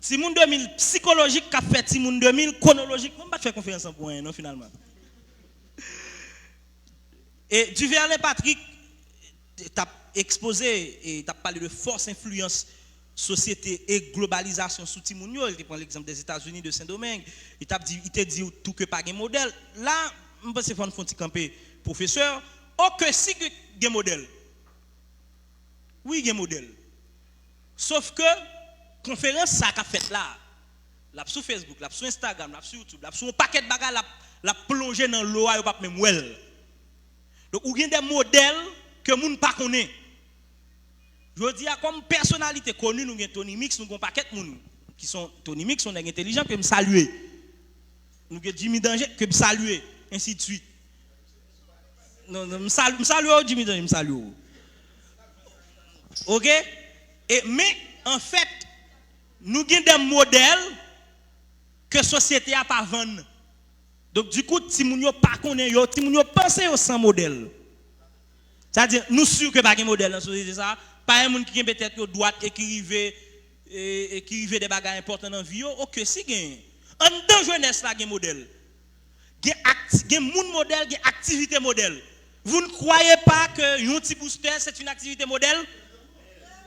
Timoun 2000 psychologique qui a fait Timoun 2000 chronologique. On va faire conférence en point non finalement. Et Duvernay Patrick t'a exposé et t'a parlé de force influence société et globalisation sous Timoun yo, il prend l'exemple des États-Unis de Saint-Domingue, il t'a dit tout que pas un modèle. Là, je pense qu'il faut un petit camper professeur, oh que si que un modèle. Oui, un modèle. Sauf que conférence ça qu'a fait là, là sur Facebook, là sur Instagram, là sur YouTube, là sur un paquet de bagages la plonger dans l'eau et pas même well. Donc ou gen des modèles que moun pas connaît. Je dis comme personnalité connue nous gen Tony Mix, nous gon paquet moun qui sont Tony Mix sont intelligents que me saluer. Nous gen Jimmy Danger que me saluer ainsi de suite. Non me salue Jimmy Danger me salue. OK? Et mais en fait nous avons des modèles que la société a pas vendre. Donc du coup, si moun yo pas connaît yo, si moun yo pense yo sans modèle. C'est-à-dire nous sûr que pas un modèle dans la société ça, pas un monde qui peut-être yo droite et qui rive des bagages importants dans vie yo, OK si gagne. En dans jeunesse là gagne modèle. Gagne moun modèle, gagne activité modèle. Vous ne croyez pas que un petit booster c'est une activité modèle?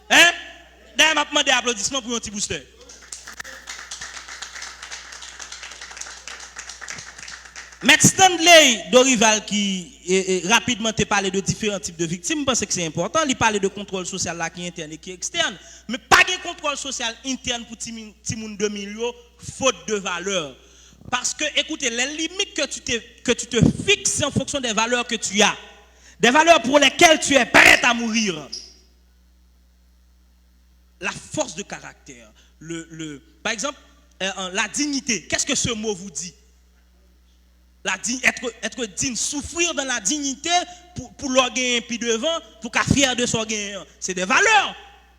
Hein? D'ailleurs, m'a demandé applaudissements pour un petit booster. M. Stanley Dorival qui rapidement te parlé de différents types de victimes, je pense que c'est important. Il parle de contrôle social là qui est interne et qui est externe. Mais pas de contrôle social interne pour Timoun 2000, faute de valeur. Parce que, écoutez, les limites que tu te fixes, c'est en fonction des valeurs que tu as. Des valeurs pour lesquelles tu es prêt à mourir. La force de caractère, par exemple, la dignité. Qu'est-ce que ce mot vous dit? Être digne, souffrir dans la dignité pour leur gagner puis devant, pour qu'à fier de son gain. C'est des valeurs.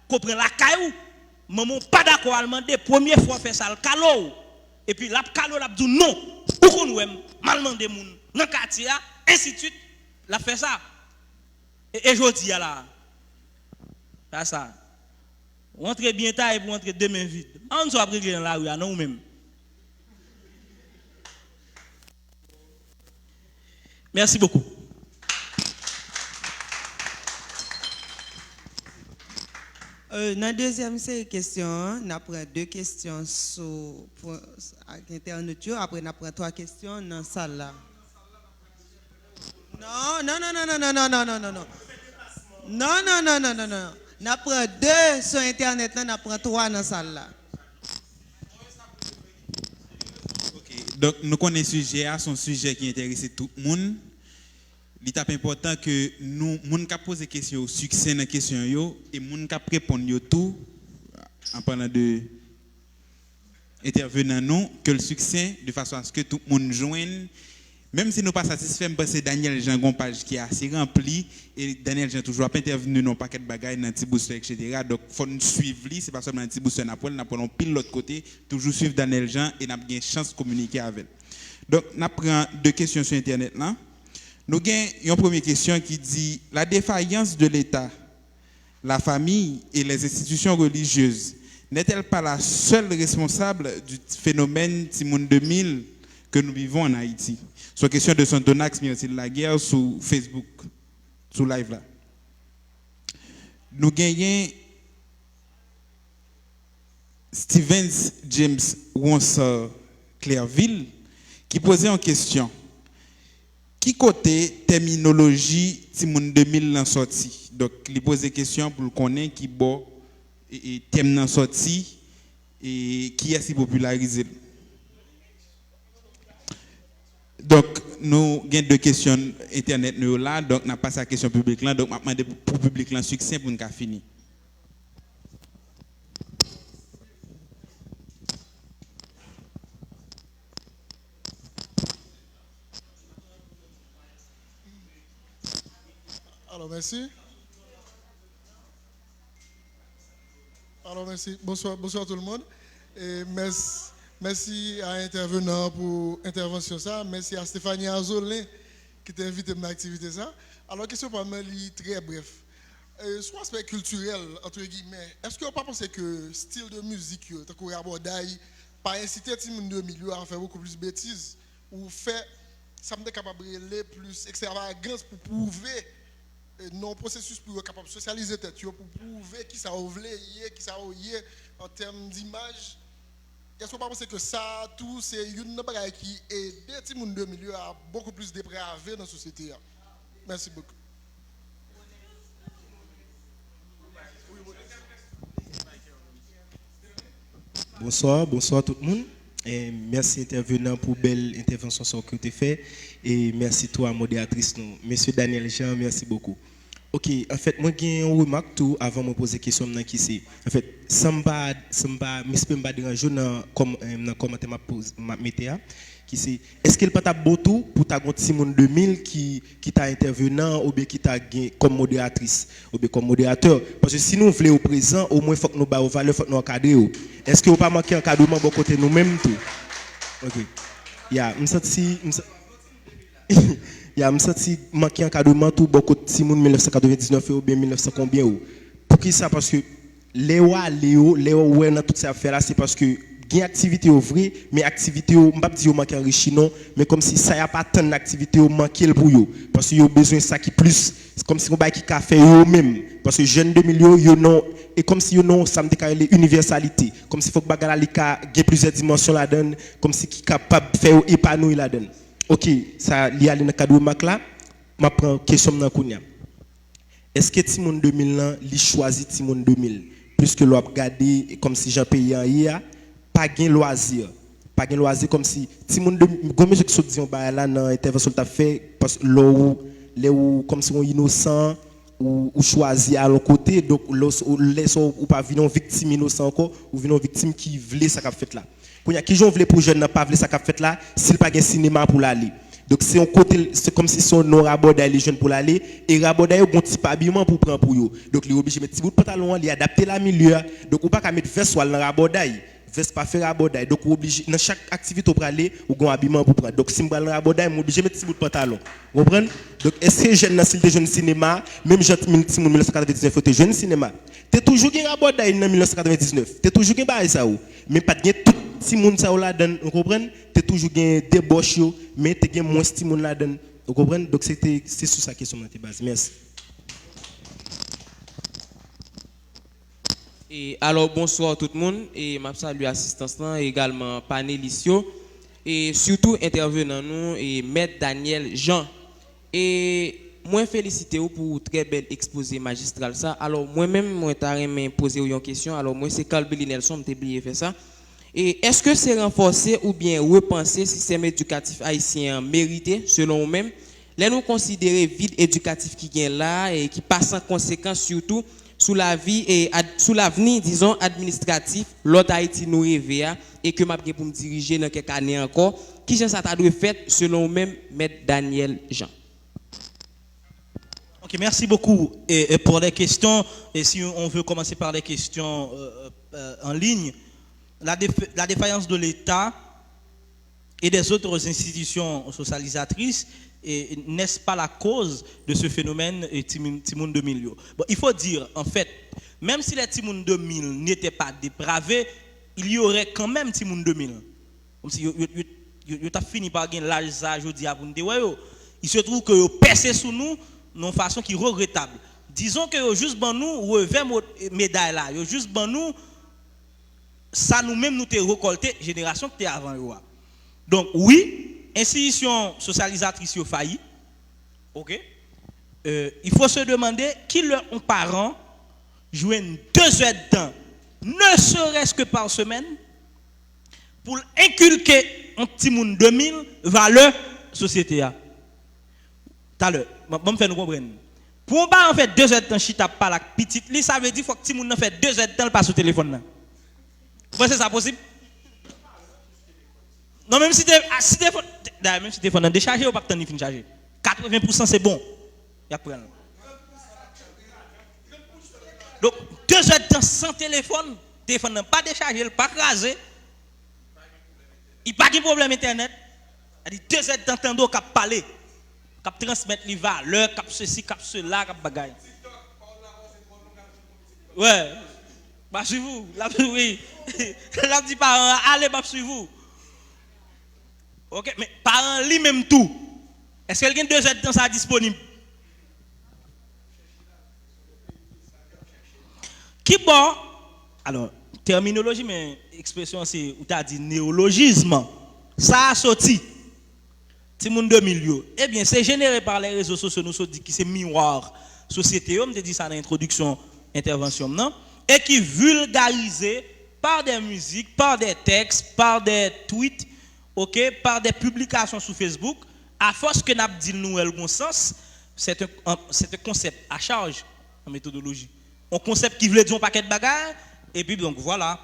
Comprends la caillou. Maman pas d'accord à demander, première fois fait ça le calo. Et puis la calo l'a dit non. Pourquoi nous aime mal demander moun dans quartier ainsi de suite, la fait ça. Et je dis là. C'est ça. Rentrez bien tard et pour rentrer demain vite. On soit régler dans la rue, non ou même. Merci beaucoup. Dans la deuxième question, on prend 2 questions pour Internet. Après, on prend 3 questions dans la salle là. Non. On prend 2 sur Internet, on prend 3 dans la salle là. Donc, nous connaissons le sujet, c'est un sujet qui intéresse tout le monde. Il est important que nous, les gens qui posent des questions au succès dans les questions, et les gens qui répondent tout, en parlant de intervenants, nous, que le succès, de façon à ce que tout le monde joigne. Même si nous ne sommes pas satisfaits, parce que Daniel Jean a une page qui est assez remplie, et Daniel Jean toujours pas intervenu dans un paquet de bagages, dans un petit booster, etc. Donc, il faut nous suivre, ce n'est pas seulement un petit booster, nous prenons pile de l'autre côté, toujours suivre Daniel Jean et nous avons une chance de communiquer avec. Donc, nous prenons 2 questions sur Internet. Là. Nous avons une première question qui dit la défaillance de l'État, la famille et les institutions religieuses n'est-elle pas la seule responsable du phénomène Timoun 2000 que nous vivons en Haïti? C'est une question de son Donax Miratil Laguerre sur Facebook, sur live là. nous gagnons Stevens James Wonsor Clairville qui posait en question qui côté terminologie Timoun 2000 l'en sorti. Donc il pose des questions pour connaître qui bon et thème l'en sorti et qui est si popularisé. Donc nous avons deux questions internet nous là donc n'a pas sa question publique là donc m'a demandé pour public là succès pour nous finir. Alors, merci. Alors, merci. Bonsoir, bonsoir tout le monde. Et merci à l'intervenant pour l'intervention ça. Merci à Stéphanie Azolin qui t'a invité à mon activité ça. Alors, question pour moi, très bref. Sur l'aspect culturel, entre guillemets, est-ce que vous ne pensez que le style de musique, tant qu'on aborde, pas inciter les gens de milieu à faire beaucoup plus de bêtises ou faire, ça me est capable de aller plus extravagance pour prouver non processus pour être capable de socialiser tête pour prouver qui ça voulait qui ça en termes d'image. Est-ce que vous pensez que ça tout c'est une chose qui aide les gens de milieu à beaucoup plus dépraver dans la société? Merci beaucoup. Bonsoir tout le monde. Et merci intervenant pour belle intervention que tu as fait et merci toi modératrice nous. Monsieur Daniel Jean, merci beaucoup. OK, en fait moi j'ai une remarque tout avant de me poser question qui c'est. En fait, samba m'espère pas déranger comme dans commentaire m'a mettre qui c'est est-ce qu'il pas ta tout pour ta gonte Simone 2000 qui t'a intervenant ou bien qui t'a comme modératrice ou bien comme modérateur parce que si nous voulons au présent au moins faut que nous ba valeur faut que nous encadrer. Est-ce que vous pas manquer encadrement bon côté nous mêmes tout? OK. me senti manquer encadrement tout bon côté Simone 1999 ou bien 1900 combien ou. Pour qui ça parce que Léo ouais dans toute cette affaire là c'est parce que gain activité au vrai mais activité on pas dire manquer enrichi non mais comme si ça y a pas tant d'activité au manquer pour yo parce que yo besoin ça qui plus c'est comme si on ba qui café yo même parce que jeunes de milieu yo non et comme si yo non ça me décale universalité comme si faut que bagala li ka gain plusieurs dimensions là dedans comme si qui capable faire épanouir là dedans. OK ça li aller dans cadre marque là m'a prend question dans kounya est-ce que Timon 2000 là li choisi Timon 2000 puisque l'on a regardé comme si Jean payé hier pas gain loisir comme si ti monde comme monsieur qui se dit on ba là dans intervention t'a fait parce que là comme si on innocent ou choisi à l'autre côté donc laisse ou pas venir victime innocent encore ou venir victime qui voulait ça qu'a fait là quand y a qui j'en voulait pour jeune n'a pas voulait ça qu'a fait là s'il pas gain cinéma pour l'aller donc c'est un côté c'est comme si son non raboda les jeunes pour l'aller et raboda yo gon petit habillement pour prendre pour yo donc il obligé mettre petit bout de pantalon li adapter la milieu donc ou pas qu'à mettre veste dans raboda veste pas faire raboda donc obligé dans chaque activité pour aller ou gon habillement pour prendre donc si me prendre raboda on obligé mettre petit bout de pantalon vous comprenez donc est-ce que jeune dans style de jeune cinéma même jeune 1999 tu jeune cinéma tu toujours gain raboda dans 1999 tu toujours gain bail ça ou mais pas gain tout si moun ça là dedans vous comprenez tu toujours gain débauche mais tu gain moins si moun là dedans vous comprenez donc c'est sur ça question de base merci. Et alors bonsoir tout le monde et m'a salué assistance là également panélistes et surtout intervenant nous et maître Daniel Jean et moi féliciter vous pour très bel exposé magistral ça alors moi-même moi t'a aimé poser une question alors moi c'est Carl Billy Nelson m't'a oublié faire ça et est-ce que c'est renforcer ou bien repenser le système éducatif haïtien mérité selon vous-même là nous considérer vide éducatif qui vient là et qui passe en conséquence surtout sous la vie et sous l'avenir disons administratif l'autre Haïti nous rêve et que m'a pour me diriger dans quelques années encore qui ça t'a dû faire selon même maître Daniel Jean. OK, merci beaucoup et pour les questions et si on veut commencer par les questions en ligne la défaillance de l'État et des autres institutions socialisatrices et n'est-ce pas la cause de ce phénomène Timoun 2000 bon, il faut dire en fait même si les Timoun 2000 n'étaient pas dépravés il y aurait quand même Timoun 2000 comme si yo t'a fini par gagner l'âge ça jodi a pour nous il se trouve que yo percé sous nous d'une façon qui regrettable disons que juste ban nous revers médaille là, yo juste ban nous ça nous-mêmes nous te récolté génération qui était avant yo. Donc oui, institution socialisatrice yo failli. OK? Il faut se demander qui leur ont parents jouent 2 heures de temps, ne serait-ce que par semaine, pour inculquer un petit monde 2000 valeurs société. Tout à l'heure, je vais faire nous comprendre. Pour pas en fait 2 heures de temps, chita pas la petite, ça veut dire qu'il faut que petit monde fait 2 heures de temps passe au téléphone. Vous pensez ça possible? Non, même si téléphone déchargé ou pas que tu fin chargé. 80% c'est bon. Donc, 2 heures de temps sans téléphone, téléphone n'a pas déchargé, pas crasé. Il n'y a pas de problème internet. Il y a 2 heures de temps d'eau qui parler, qui transmettre les valeurs, qui ceci, qui cela, qui bagaille. Ouais. Bah, sur vous. Là, oui. Là, dit parents, allez, bah, sur vous. Ok, mais parents, lui-même tout. Est-ce qu'il y a 2 heures de temps ça disponible? Qui bon? Alors, terminologie, mais expression, c'est, ou t'as dit néologisme. Ça a sorti. Ti moun 2000 eh bien, c'est généré par les réseaux sociaux, nous sommes dit que c'est miroir société, on me dit ça dans l'introduction, intervention, non? Et qui vulgarisé par des musiques, par des textes, par des tweets, ok, par des publications sur Facebook, à force que n'a dit nous le bon sens, c'est un concept à charge en méthodologie. Un concept qui veut dire un paquet de bagages, et puis donc voilà.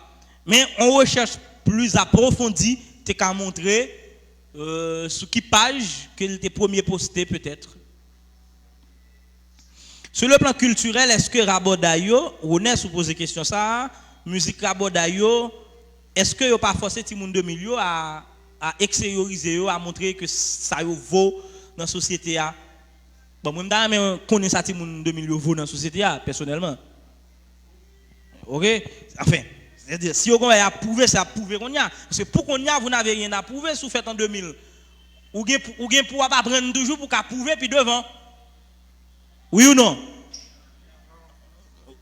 Mais on recherche plus approfondi, t'es qu'à montrer sur qui page que le premier posté peut-être. Sur le plan culturel, est-ce que Rabodayo, René vous pose question ça, musique Rabodayo, est-ce que vous pas forcé tout le monde de milieu à extérioriser, à montrer que ça vaut dans la société? Bon, moi, je connais ça tout le monde de milieu vaut dans la société, personnellement. Ok? Enfin, c'est-à-dire, si vous avez approuvé, c'est approuvé qu'on y a. Parce que pour qu'on y a, vous n'avez rien approuvé, si vous faites en 2000. Ou bien pour apprendre toujours pour qu'approuver, puis devant. Oui ou non?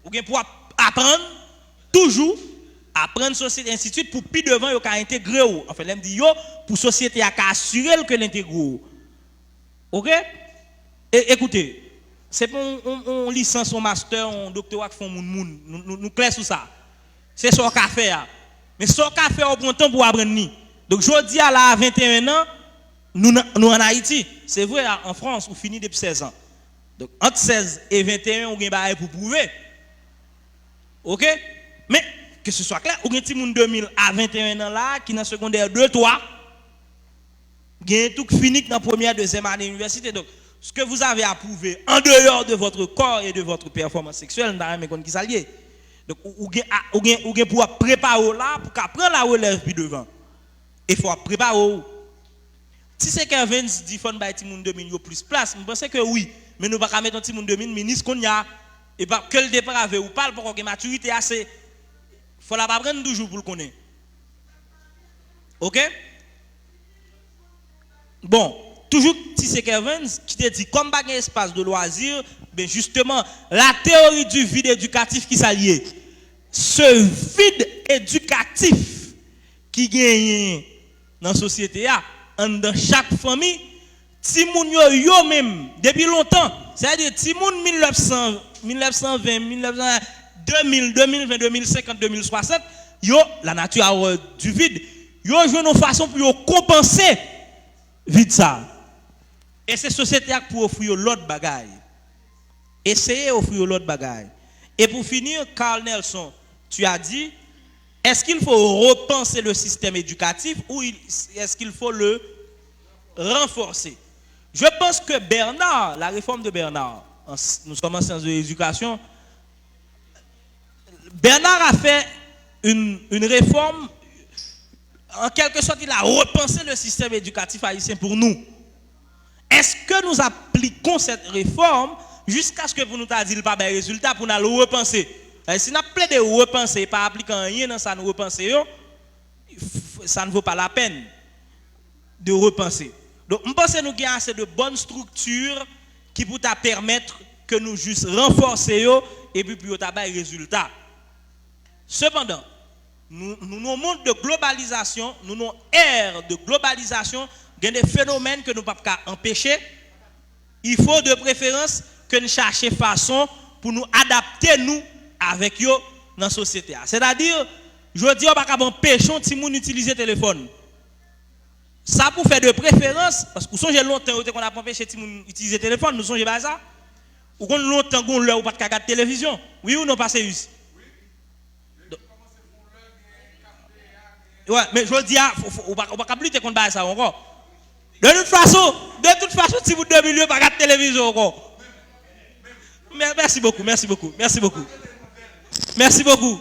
Ou bien pour apprendre toujours, apprendre société, institut, pour puis devant, vous avez intégré. Enfin, l'aime dit, pour société, à assurer que l'intégrer. Ok? Et écoutez, c'est pour on licence, on master, on doctorat qui font moun. Nous clair sur ça. C'est ça qu'on fait. Mais ça qu'on fait, on prend temps pour apprendre. Donc, je dis à la 21 ans, nous en Haïti, c'est vrai, en France, on finit depuis 16 ans. Donc, entre 16 et 21, on a un bagage pour prouver. Ok? Mais, que ce soit clair, on a un petit monde 2000 à 21 ans là, qui dans secondaire 2, 3, il y a tout fini dans la première, deuxième année d'université. Donc, ce que vous avez approuvé en dehors de votre corps et de votre performance sexuelle, dans les qui s'allient. Donc, vous avez pour préparer là, pour prendre la relève puis devant. Il faut préparer. Si c'est qu'un 20 dit fond by Timoun 2000 plus place, je pense que oui. Mais nous ne pouvons pas mettre un Timoun 2000 ministre qu'on y a. Et pas que le départ ou pas, pour qu'on ait maturité assez. Il faut la pas prendre toujours pour le connaître. Ok? Bon, toujours si c'est Kevin qui te dit comme pas un espace de loisir, ben justement, la théorie du vide éducatif qui s'allie. Ce vide éducatif qui gagne dans la société, dans chaque famille, ti moun yo même depuis longtemps, c'est-à-dire ti moun 1920, 2000, 2020, 2050, 2060, yo la nature a du vide, yo joué une façon pour yo compenser vide ça. Et c'est société pour offrir l'autre bagaille. Essayez d'offrir l'autre bagaille. Et pour finir, Carl Nelson, tu as dit, est-ce qu'il faut repenser le système éducatif ou est-ce qu'il faut le renforcer? Je pense que Bernard, la réforme de Bernard, nous sommes en sciences de l'éducation, Bernard a fait une réforme, en quelque sorte, il a repensé le système éducatif haïtien pour nous. Est-ce que nous appliquons cette réforme jusqu'à ce que vous nous ayez dit le pas de résultat pour nous le repenser? Si nous plaidé de repenser, pas appliquer rien dans ça, nous repenser, ça ne vaut pas la peine de repenser. Donc, je pense que nous avons assez de bonnes structures qui pourraient permettre que nous juste renforcer yo et puis pour tabac résultat. Cependant, nous avons un monde de globalisation, nous avons une ère de globalisation, il y a des phénomènes que nous ne pouvons pas empêcher. Il faut de préférence que nous cherchions façon pour nous adapter nous avec eux dans la société. C'est-à-dire, je dis, on ne peut pas empêcher si nous utilisons le téléphone. Ça pour faire de préférence, parce que nous sommes longtemps qu'on a empêché si nous utiliser le téléphone, nous sommes pas ça. Ou qu'on longtemps qu'on l'a ou pas de regarder télévision. Oui ou non, pas sérieux? Ouais, mais je dis, on ne peut pas lutter contre ça encore. De toute façon, si vous 2 millions, pas regarder télévision encore. Merci beaucoup, merci beaucoup, merci beaucoup. Merci beaucoup.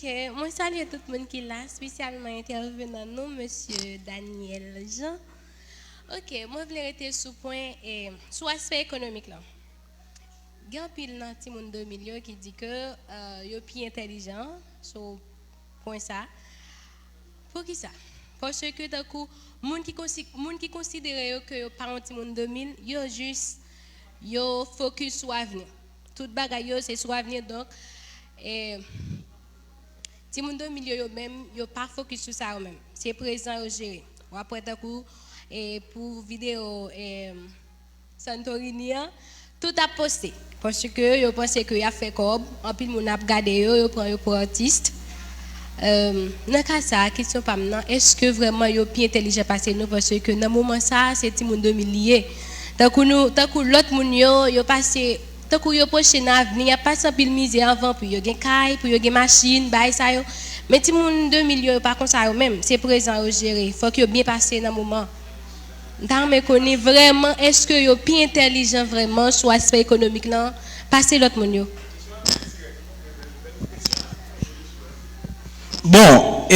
Ok, moi salue tout le monde qui est là, spécialement intervenant nous, monsieur Daniel Jean. Ok, moi je voulais rester sur point et sur l'aspect économique là. Il y a un pile dans le monde 2000 qui dit que yo plus intelligent sur point ça. Pour qui ça? Parce que d'un coup, monde qui considère que yo pas un monde 2000, yo juste yo focus sur l'avenir. Toute bagaille c'est sur l'avenir donc si mon 2000 yo même yo pas focus sur ça même c'est présent au gérer après d'un coup et pour vidéo Santorini tout a posté parce que yo pensé que y a fait comme en pile mon a regardé yo prend yo pour artiste dans cas ça question pas maintenant est-ce que vraiment yo bien intelligent passer nous parce que dans moment ça c'est ti mon 2000 lié tant que l'autre moun yo passé tant que yo prochain avenir y a pas sans pile misère avant pour yo gen caille pour yo gen machine bail ça yo mais ti moun 2000 yo pas comme ça yo même c'est présent au gérer faut que yo bien passer dans moment dans me connait vraiment est-ce que yo bien intelligent vraiment sur aspect économique là passer l'autre moun yo. Bon,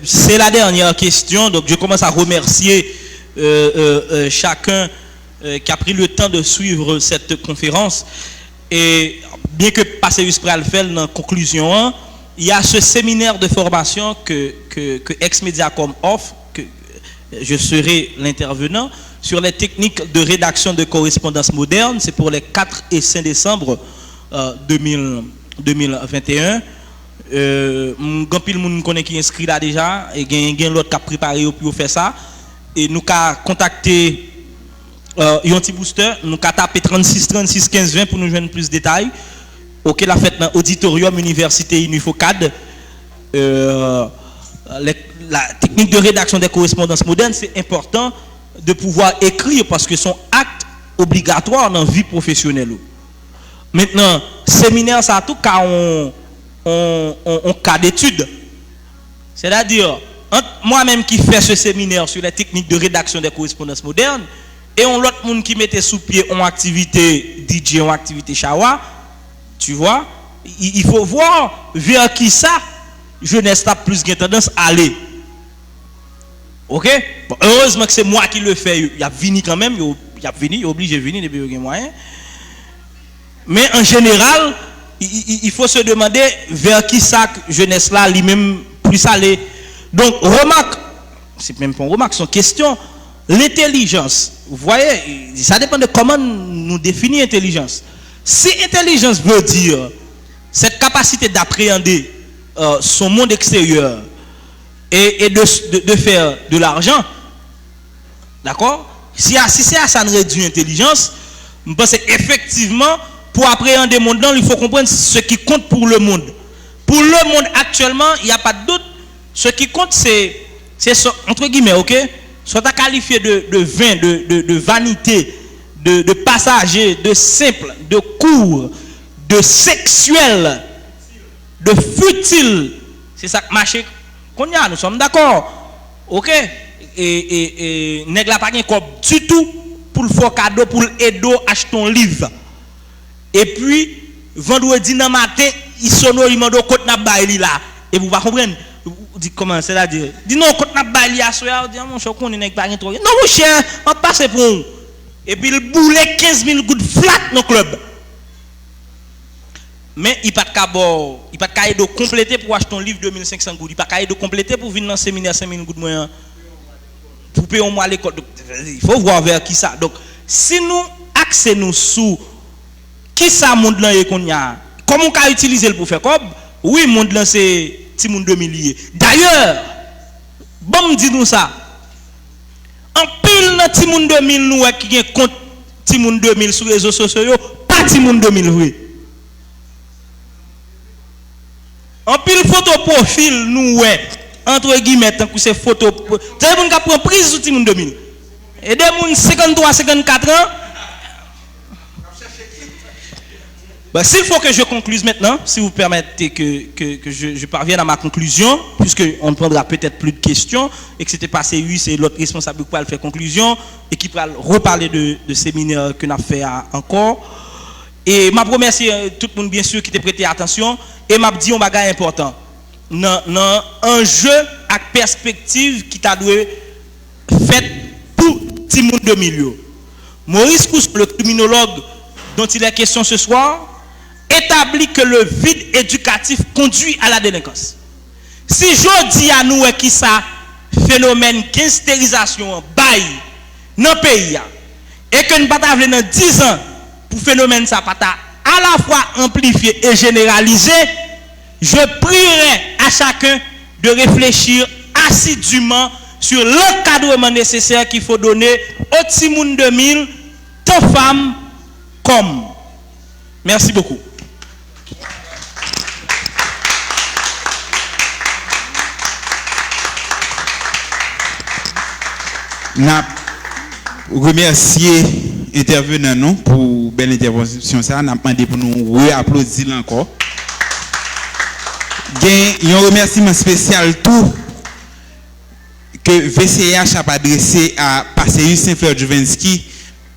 c'est la dernière question donc je commence à remercier chacun qui a pris le temps de suivre cette conférence. Et bien que Passeus pral faire dans la conclusion, il y a ce séminaire de formation que Ex-Mediacom offre, que je serai l'intervenant, sur les techniques de rédaction de correspondance moderne. C'est pour les 4 et 5 décembre 2021. Grand pile moun connaît qui inscrit là déjà, et il y a l'autre qui a préparé pour faire ça. Et nous avons contacté un petit booster, nous avons tapé 36 36 15 20 pour nous joindre plus de détails. Ok, la fête dans l'auditorium Université Unifocad. La technique de rédaction des correspondances modernes, c'est important de pouvoir écrire parce que c'est un acte obligatoire dans la vie professionnelle. Maintenant, séminaire, ça a tout cas on cas d'étude. C'est-à-dire, moi-même qui fais ce séminaire sur les techniques de rédaction des correspondances modernes, et on l'autre monde qui mettait sous pied en activité DJ, en activité Chawa, tu vois, il faut voir vers qui ça, jeunesse a plus de tendance à aller. Ok? Bon, heureusement que c'est moi qui le fais, il y a venu quand même, il a venu, il est obligé de venir depuis qu'il y a moyen. Mais en général, il faut se demander vers qui ça jeunesse là lui-même plus aller. Donc remarque, c'est même pas une remarque, c'est une question. L'intelligence, vous voyez, ça dépend de comment nous définissons l'intelligence. Si intelligence veut dire cette capacité d'appréhender son monde extérieur et de faire de l'argent, d'accord? Si c'est à ça nous réduit l'intelligence, je pense effectivement pour appréhender le monde, il faut comprendre ce qui compte pour le monde. Pour le monde actuellement, il n'y a pas de doute, Ce qui compte, c'est entre guillemets, ok? Soit à qualifier de vain, de vanité, de passager, de simple, de court, de sexuel, de futile. C'est ça que marché qu'on y a, nous sommes d'accord. Ok? Et nèg la pas gen comme du tout pour le faire cadeau, pour l'aider acheter un livre. Et puis, vendredi dans matin, il sonne, il m'a dit côté n'a baili là. Et vous pas comprendre. Dit comment c'est là dire. Dit non côté n'a baili à soir, dit mon cher qu'on n'est pas trop. Non mon cher, on passe pour nous. Et puis il boule 15 000 gouttes flat dans le club. Mais il pas de cahier de compléter pour acheter un livre 2500 gouttes. Il pas de cahier de compléter pour venir dans le séminaire 5000 gouttes moyen. Pour payer au moins l'école. Il faut voir vers qui ça. Donc si nous axons nous sous qui ça monde là qu'on y a, comment on peut utiliser pour faire comme oui monde là c'est petit monde 2000. D'ailleurs, bon dit nous ça. En pile dans petit monde 2000 nous qui gen compte petit monde 2000 sur les réseaux sociaux, pas petit monde 2000 vrai. En pile photo profil nous entre guillemets tant que c'est photo t'as moun ka prend prise sur petit monde 2000. Et des moun 53 54 ans. Ben, s'il faut que je concluse maintenant, si vous permettez que je parvienne à ma conclusion, puisqu'on ne prendra peut-être plus de questions, et que c'était passé 8, c'est l'autre responsable qui va faire conclusion, et qui va reparler de séminaire que nous avons fait encore. Et je remercie tout le monde, bien sûr, qui t'a prêté attention, et je dis un bagage important. Dans un jeu à perspective qui t'a dû fait pour tout le monde de milieu. Maurice Cousteau, le criminologue dont il est question ce soir, établit que le vide éducatif conduit à la délinquance. Si je dis à nous qui ça phénomène gangsterisation bail dans le pays et que nous ne pas dans 10 ans pour phénomène ça pas à la fois amplifié et généralisé, je prierai à chacun de réfléchir assidûment sur l'encadrement nécessaire qu'il faut donner au petit monde 2000, tant femmes comme. Merci beaucoup. N'a remercier intervenant non pour belle intervention ça n'a demandé pour nous applaudir encore. Il y a un remerciement spécial tout que VCH a adressé à Pasteur Saint-Fleur Juvenski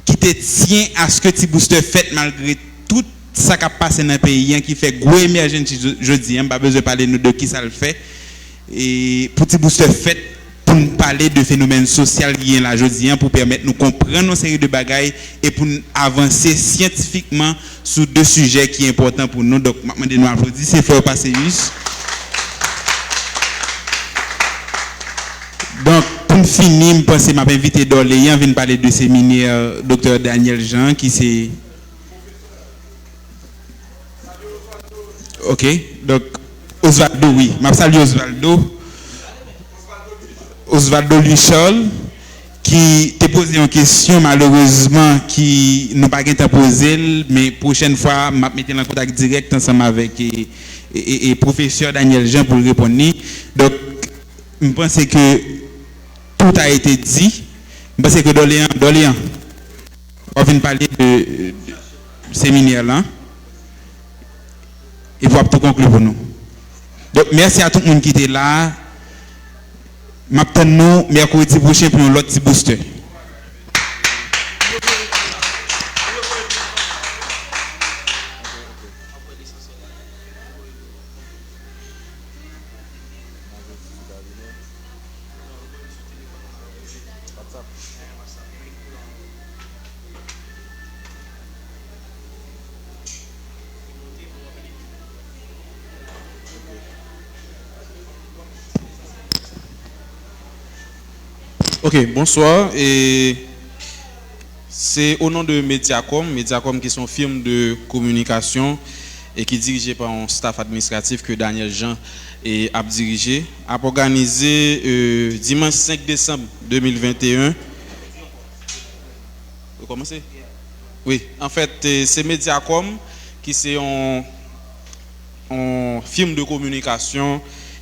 qui te tient à ce que tu booster fait malgré tout ça qui a passé dans le pays qui fait gros émergence jeudi pas besoin de parler de qui ça le fait et pour tu booster fait pour nous parler de phénomènes sociaux qui est là aujourd'hui pour permettre nous comprendre une série de bagailles et pour nous avancer scientifiquement sur deux sujets qui sont importants pour nous. Donc, je vais nous applaudir, c'est Fleur Passéus. Donc, pour finir, je pense que je m'ai invité d'Orléans, venir parler de séminaire Dr Daniel Jean qui c'est. Ok, donc Osvaldo, oui, je salue Osvaldo. Osvaldo Luchol, qui t'a posé une question, malheureusement, qui n'a pas été posée, mais prochaine fois, je vais mettre en contact direct ensemble avec le professeur Daniel Jean pour répondre. Donc, je pense que tout a été dit. Je pense que Doléan, on vient parler de séminaire là. Et pour tout conclure pour nous. Donc, merci à tout le monde qui était là. Maintenant, mercredi prochain pour un autre petit booster. Ok, bonsoir. Et c'est au nom de Mediacom qui sont firme de communication et qui est dirigé par un staff administratif que Daniel Jean a dirigé, a organisé dimanche 5 décembre 2021. Vous commencez? Oui, en fait, c'est Mediacom qui c'est un film de communication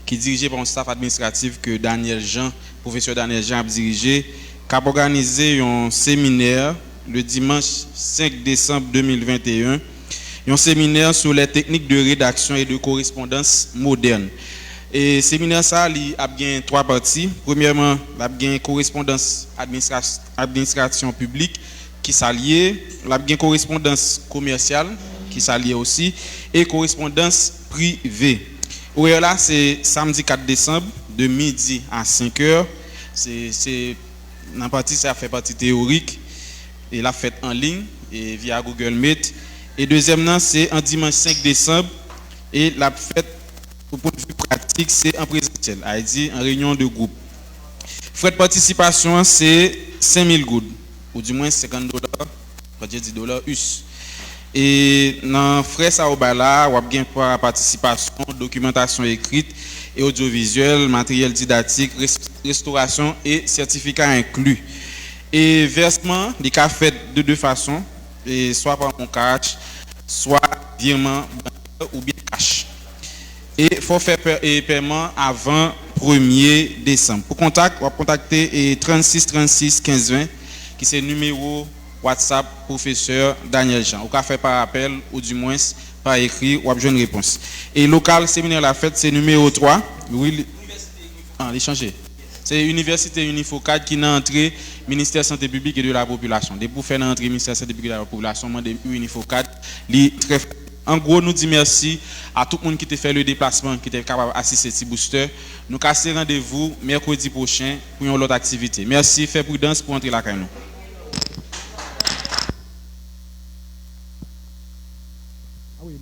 qui est dirigé par un staff administratif que Daniel Jean, professeur Daniel Jean a dirigé, qui a organisé un séminaire le dimanche 5 décembre 2021, un séminaire sur les techniques de rédaction et de correspondance moderne. Et séminaire ça, il a bien trois parties. Premièrement, il a bien correspondance administration publique qui s'allie, il a bien correspondance commerciale qui s'allie aussi, et correspondance privée. Horaire là, c'est samedi 4 décembre, de midi à 5 heures. C'est la partie, ça fait partie théorique, et la fête en ligne, et via Google Meet. Et deuxièmement, c'est en dimanche 5 décembre, et la fête, au point de vue pratique, c'est en présentiel, c'est-à-dire en réunion de groupe. Frais de participation, c'est 5000 gouttes, ou du moins 50 $, quand je dis $ US. Et dans frais ça au bala, on a bien participation, documentation écrite et audiovisuelle, matériel didactique, restauration et certificat inclus. Et versement, les cas fait de deux façons, et soit par mon cash, soit virement ou bien cash. Et il faut faire paiement avant 1er décembre. Pour contact, on va contacter 36 36 15 20, qui c'est le numéro WhatsApp professeur Daniel Jean. On peut faire par appel ou du moins par écrit ou avoir une réponse. Et local séminaire la fête, c'est numéro 3. Oui, l'échanger. C'est Université Unifocad qui n'a entré ministère santé publique et de la population. Dès pour faire l'entrée ministère santé publique et de la population, demandez Unifocad. En gros, nous disons merci à tout le monde qui a fait le déplacement, qui était capable d'assister à ce booster. Nous cassons rendez-vous mercredi prochain pour une autre activité. Merci, faites prudence pour entrer la caille. Ah oui,